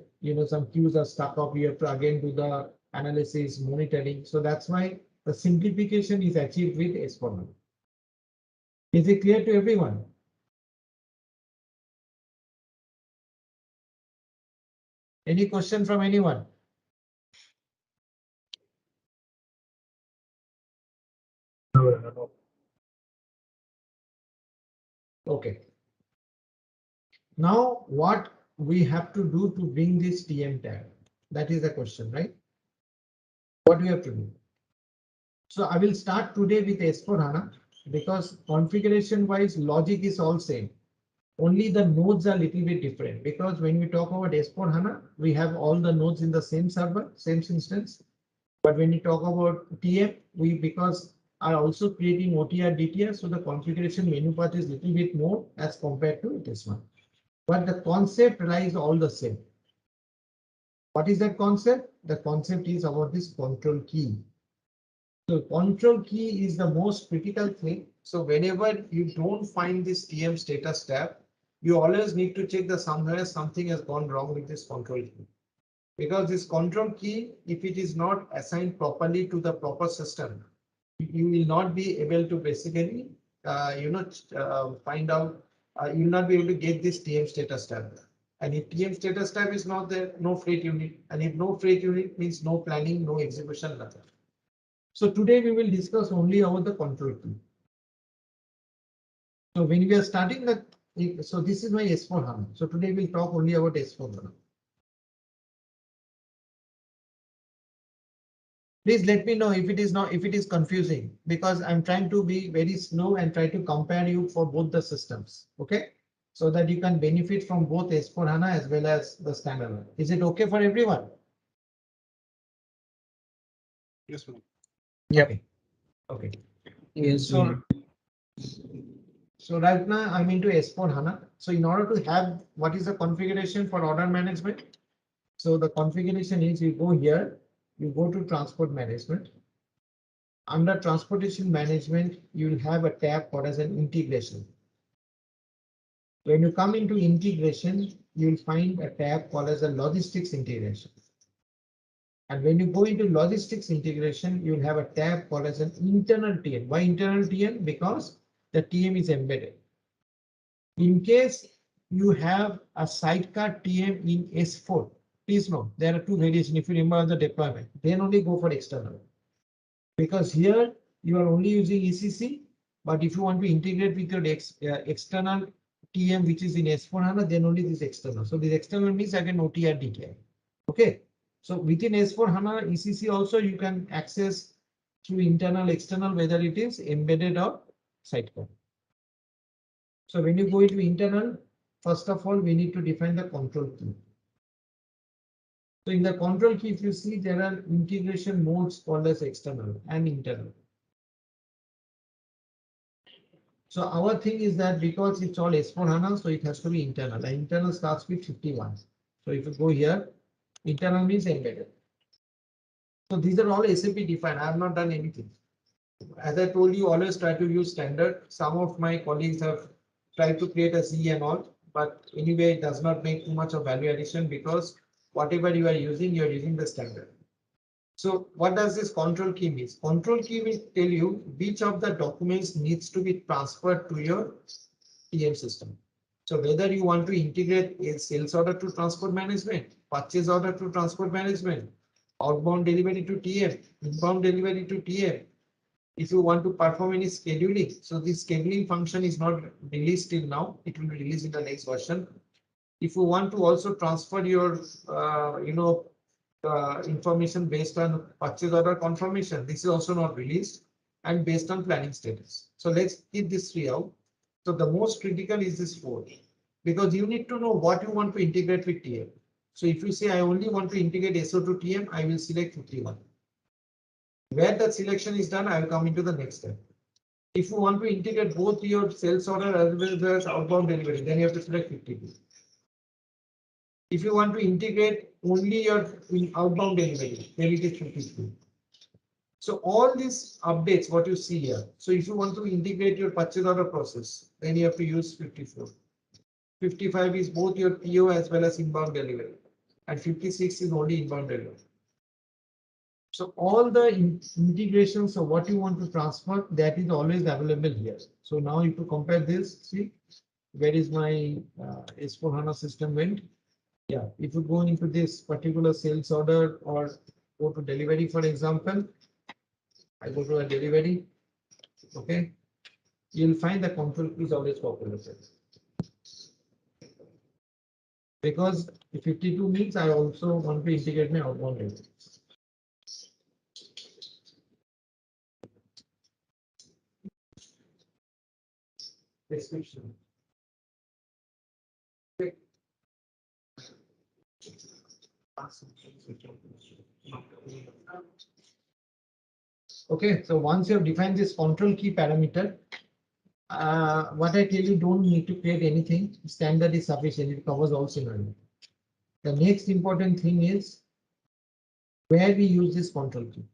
some queues are stuck up, you have to again do the analysis, monitoring. So that's why the simplification is achieved with S4HANA. Is it clear to everyone? Any question from anyone? No. Okay. Now what we have to do to bring this TM tab? That is the question, right? What do we have to do? So I will start today with S4HANA because configuration wise logic is all same. Only the nodes are little bit different because when we talk about S4HANA, we have all the nodes in the same server, same instance. But when we talk about TM, we because are also creating OTR, DTR, so the configuration menu path is little bit more as compared to this one. But the concept lies all the same. What is that concept? The concept is about this control key. So control key is the most critical thing. So whenever you don't find this TM status tab, you always need to check that somewhere something has gone wrong with this control key. Because this control key, if it is not assigned properly to the proper system, you will not be able to basically, find out, you will not be able to get this TM status tab. And if TM status tab is not there, no freight unit. And if no freight unit means no planning, no execution, nothing. So today we will discuss only about the control key. So when we are starting the, so this is my S4HANA. So today we'll talk only about S4HANA. Please let me know if it is confusing because I'm trying to be very slow and try to compare you for both the systems. Okay, so that you can benefit from both S4HANA as well as the standalone. Is it okay for everyone? Yes, ma'am. Yeah. Okay. Yes, So right now I'm into S4HANA. So in order to have what is the configuration for order management? So the configuration is you go here, you go to transport management. Under transportation management, you will have a tab called as an integration. When you come into integration, you will find a tab called as a logistics integration. And when you go into logistics integration, you will have a tab called as an internal TM. Why internal TM? Because the TM is embedded. In case you have a sidecar TM in S4, please note there are two variations. If you remember the deployment, then only go for external. Because here you are only using ECC, but if you want to integrate with your external TM which is in S4HANA, then only this external. So this external means I can OTR DKI. Okay. So within S4HANA ECC also you can access through internal, external, whether it is embedded or sidecar. So when you go into internal, first of all, we need to define the control key. So in the control key, if you see, there are integration modes called as external and internal. So our thing is that because it's all S4HANA, so it has to be internal. And internal starts with 51. So if you go here, internal means embedded. So these are all SAP defined. I have not done anything. As I told you, always try to use standard. Some of my colleagues have tried to create a C and all, but anyway, it does not make too much of value addition because whatever you are using the standard. So what does this control key mean? Control key will tell you which of the documents needs to be transferred to your TM system. So whether you want to integrate a sales order to transport management, purchase order to transport management, outbound delivery to TM, inbound delivery to TM. If you want to perform any scheduling, so this scheduling function is not released till now. It will be released in the next version. If you want to also transfer your, information based on purchase order confirmation, this is also not released, and based on planning status. So let's keep this three out. So the most critical is this 4, because you need to know what you want to integrate with TM. So if you say I only want to integrate SO to TM, I will select 51. Where that selection is done, I will come into the next step. If you want to integrate both your sales order as well as outbound delivery, then you have to select 52. If you want to integrate only your outbound delivery, then it is 53. So all these updates, what you see here. So if you want to integrate your purchase order process, then you have to use 54. 55 is both your PO as well as inbound delivery, and 56 is only inbound delivery. So all the integrations of what you want to transfer, that is always available here. So now if you compare this, see where is my S4HANA system went. Yeah, if you go into this particular sales order or go to delivery, for example, I go to a delivery. Okay, you'll find the control key is always populated. Because 52 means I also want to integrate my outbound delivery. Description. Okay, so once you have defined this control key parameter, what I tell you, don't need to create anything. Standard is sufficient. It covers all scenarios. The next important thing is where we use this control key.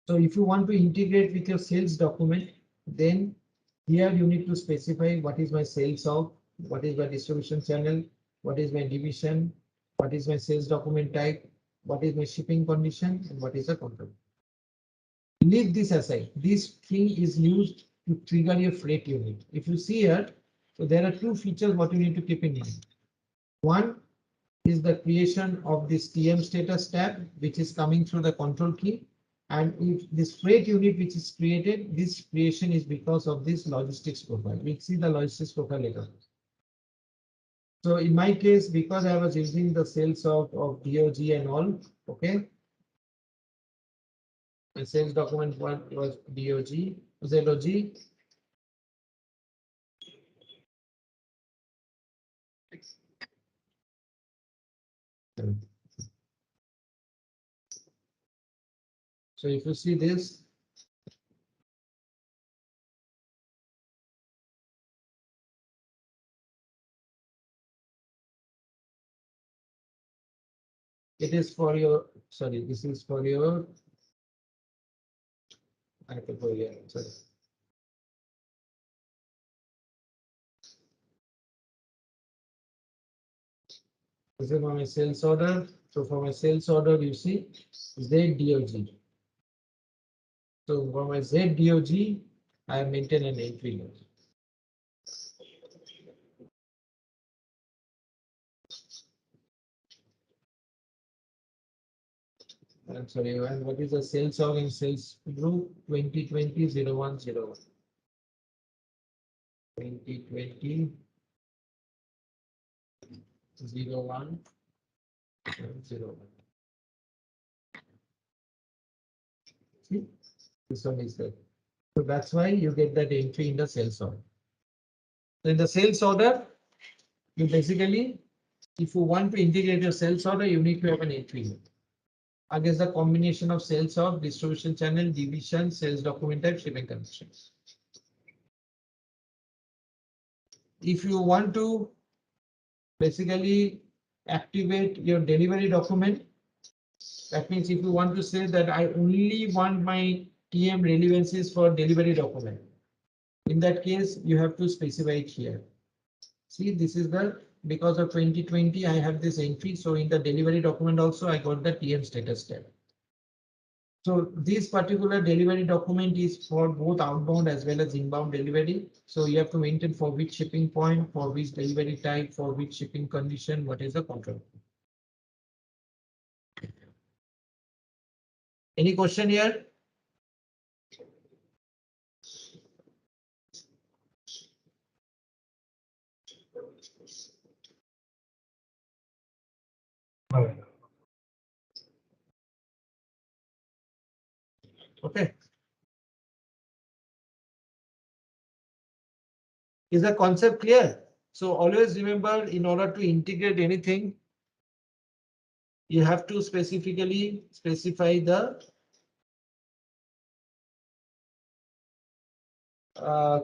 So if you want to integrate with your sales document, then here you need to specify what is my sales of, what is my distribution channel, what is my division, what is my sales document type, what is my shipping condition, and what is the control. Leave this aside. This thing is used to trigger your freight unit. If you see here, so there are 2 features what you need to keep in mind. One is the creation of this TM status tab, which is coming through the control key. And if this freight unit which is created, this creation is because of this logistics profile. We'll see the logistics profile later. So in my case, because I was using the sales of DOG and all, okay. The sales document one was DOG, ZOG. So if you see this, it is for your, sorry, this is for your, I have to go here, sorry. This is for my sales order. So for my sales order, you see ZDOG. So for my ZDOG, I have maintained an entry here. I'm sorry, and what is the sales org and sales group 2020-0101? 2020 01 01. See, this one is there. So that's why you get that entry in the sales order. So in the sales order, you basically, if you want to integrate your sales order, you need to have an entry against the combination of sales of distribution channel, division, sales document type, shipping conditions. If you want to basically activate your delivery document, that means if you want to say that I only want my TM relevancies for delivery document, in that case, you have to specify it here. See, this is the, because of 2020, I have this entry. So in the delivery document also, I got the TM status tab. So this particular delivery document is for both outbound as well as inbound delivery. So you have to maintain for which shipping point, for which delivery type, for which shipping condition, what is the control. Any question here? Okay. Is the concept clear? So always remember, in order to integrate anything, you have to specifically specify the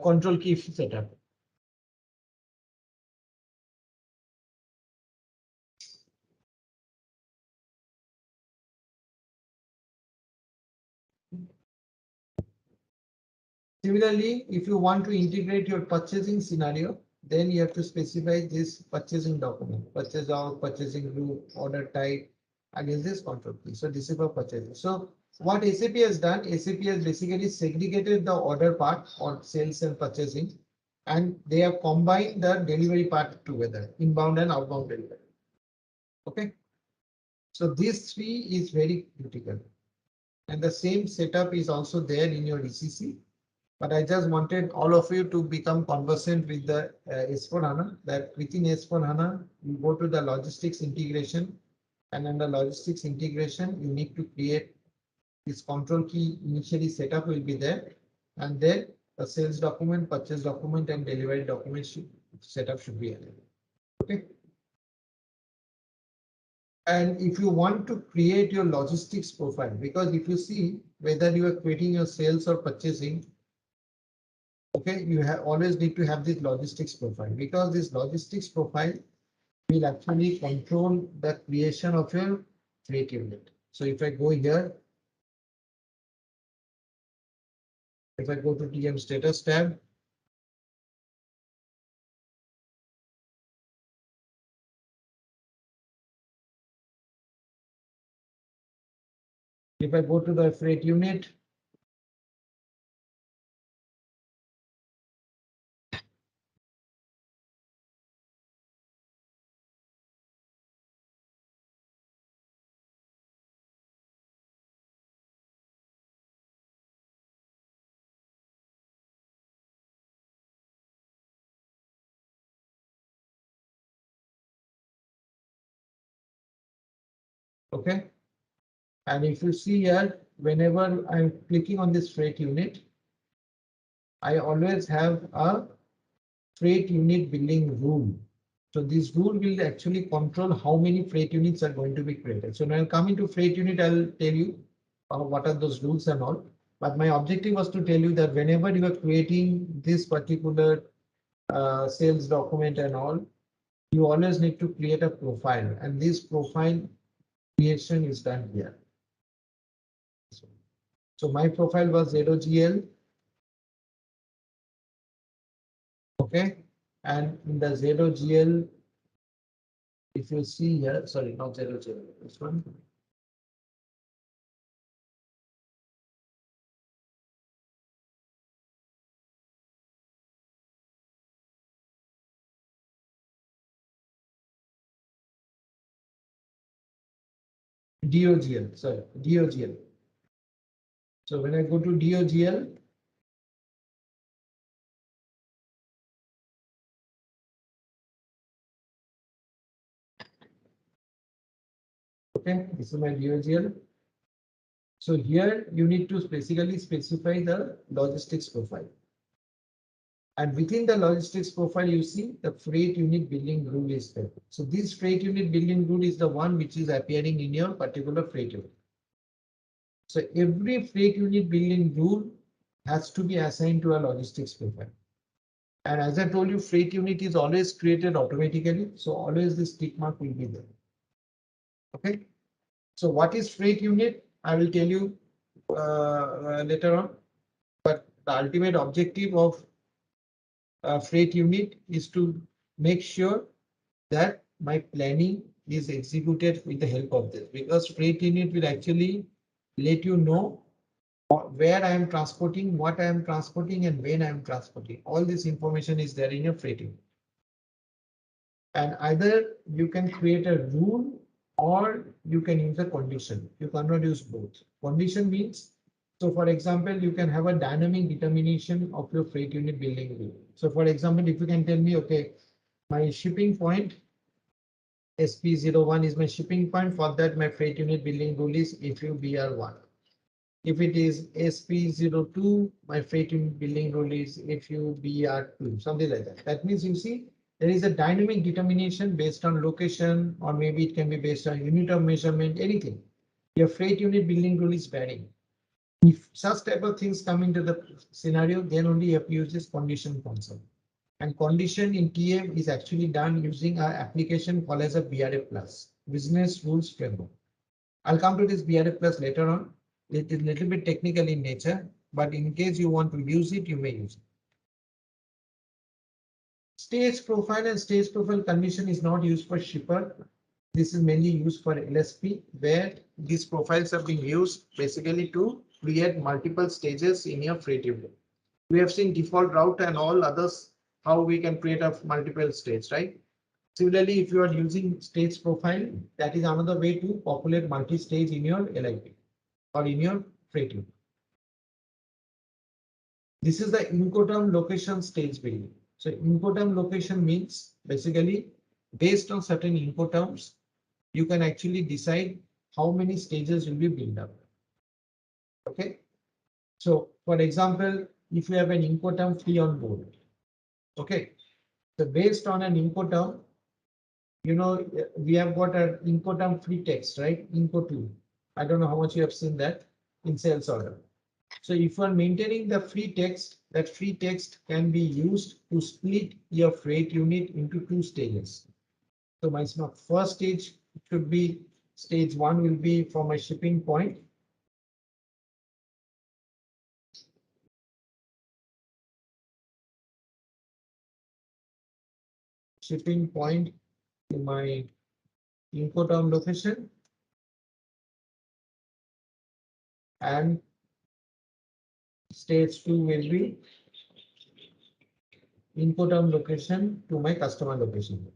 control key setup. Similarly, if you want to integrate your purchasing scenario, then you have to specify this purchasing document, purchase out, purchasing group, order type against this control key. So this is for purchasing. So what SAP has done, SAP has basically segregated the order part on sales and purchasing, and they have combined the delivery part together, inbound and outbound delivery. Okay. So these three is very critical. And the same setup is also there in your ECC. But I just wanted all of you to become conversant with the S/4HANA, that within S/4HANA, you go to the logistics integration, and under logistics integration, you need to create this control key initially setup will be there, and then the sales document, purchase document, and delivery document setup should be available. Okay. And if you want to create your logistics profile, because if you see whether you are creating your sales or purchasing, okay, you always need to have this logistics profile, because this logistics profile will actually control the creation of your freight unit. So if I go here, if I go to TM status tab, if I go to the freight unit, okay. And if you see here, whenever I'm clicking on this freight unit, I always have a freight unit billing rule. So this rule will actually control how many freight units are going to be created. So when I come into freight unit, I'll tell you what are those rules and all. But my objective was to tell you that whenever you are creating this particular sales document and all, you always need to create a profile, and this profile creation is done here. So my profile was ZOGL. Okay, and in the ZOGL, if you see here, sorry, not ZOGL, this one. DOGL, sorry, DOGL. So when I go to DOGL, Okay, this is my DOGL. So here you need to basically specify the logistics profile. And within the logistics profile, you see the freight unit billing rule is there. So this freight unit billing rule is the one which is appearing in your particular freight unit. So every freight unit billing rule has to be assigned to a logistics profile. And as I told you, freight unit is always created automatically. So always this tick mark will be there. Okay. So what is freight unit? I will tell you later on. But the ultimate objective of freight unit is to make sure that my planning is executed with the help of this, because freight unit will actually let you know where I am transporting, what I am transporting, and when I am transporting. All this information is there in your freight unit. And either you can create a rule or you can use a condition. You cannot use both. Condition means, so for example, you can have a dynamic determination of your freight unit billing rule. So for example, if you can tell me, okay, my shipping point SP01 is my shipping point. For that, my freight unit billing rule is FUBR1. If it is SP02, my freight unit billing rule is FUBR2, something like that. That means you see there is a dynamic determination based on location, or maybe it can be based on unit of measurement, anything. Your freight unit billing rule is varying. If such type of things come into the scenario, then only you have to use this condition concept. And condition in TM is actually done using our application called as a BRF Plus, Business Rules Framework. I'll come to this BRF Plus later on. It is a little bit technical in nature, but in case you want to use it, you may use it. Stage profile and stage profile condition is not used for shipper. This is mainly used for LSP, where these profiles are being used basically to create multiple stages in your freight unit. We have seen default route and all others, how we can create a multiple stage, right? Similarly, if you are using stage profile, that is another way to populate multi-stage in your LIP or in your freight unit. This is the Incoterm location stage building. So Incoterm location means basically based on certain Incoterms, you can actually decide how many stages will be built up. Okay. So for example, if you have an Incoterm free on board, okay. So based on an Incoterm, you know, we have got an Incoterm free text, right? Inco2. I don't know how much you have seen that in sales order. So if you are maintaining the free text, that free text can be used to split your freight unit into two stages. So my first stage should be stage 1 will be for my shipping point. Shipping point to my Incoterm location. And stage 2 will be Incoterm location to my customer location.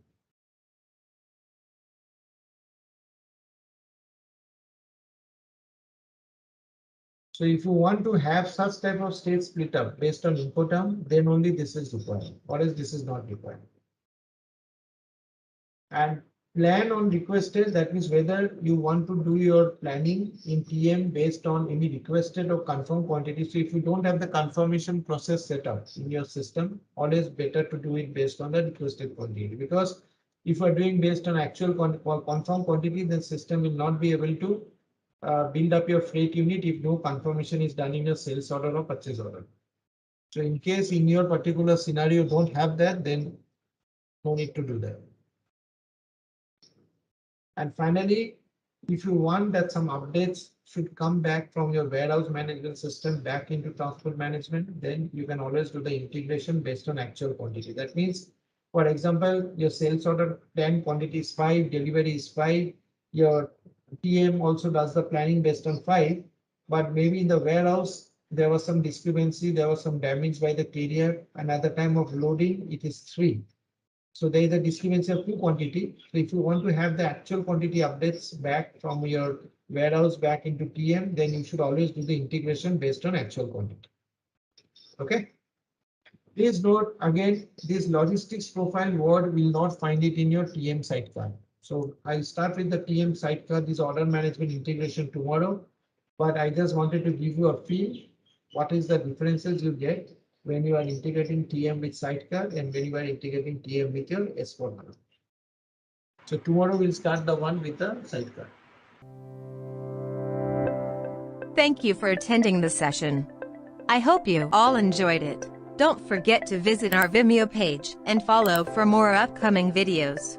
So if you want to have such type of state split up based on Incoterm, then only this is required, or else this is not required. And plan on requested, that means whether you want to do your planning in TM based on any requested or confirmed quantity. So if you don't have the confirmation process set up in your system, always better to do it based on the requested quantity, because if you are doing based on actual confirmed quantity, the system will not be able to build up your freight unit if no confirmation is done in your sales order or purchase order. So in case in your particular scenario you don't have that, then no need to do that. And finally, if you want that some updates should come back from your warehouse management system back into transport management, then you can always do the integration based on actual quantity. That means, for example, your sales order plan quantity is 5, delivery is 5, your TM also does the planning based on 5, but maybe in the warehouse there was some discrepancy, there was some damage by the carrier, and at the time of loading it is 3. So there is a discrepancy of 2 quantity. So if you want to have the actual quantity updates back from your warehouse back into TM, then you should always do the integration based on actual quantity. Okay. Please note again, this logistics profile word will not find it in your TM sidecar. So I'll start with the TM sidecar, this order management integration tomorrow. But I just wanted to give you a feel. What is the differences you get when you are integrating TM with sidecar and when you are integrating TM with your S4HANA. So tomorrow we'll start the one with the sidecar. Thank you for attending the session. I hope you all enjoyed it. Don't forget to visit our Vimeo page and follow for more upcoming videos.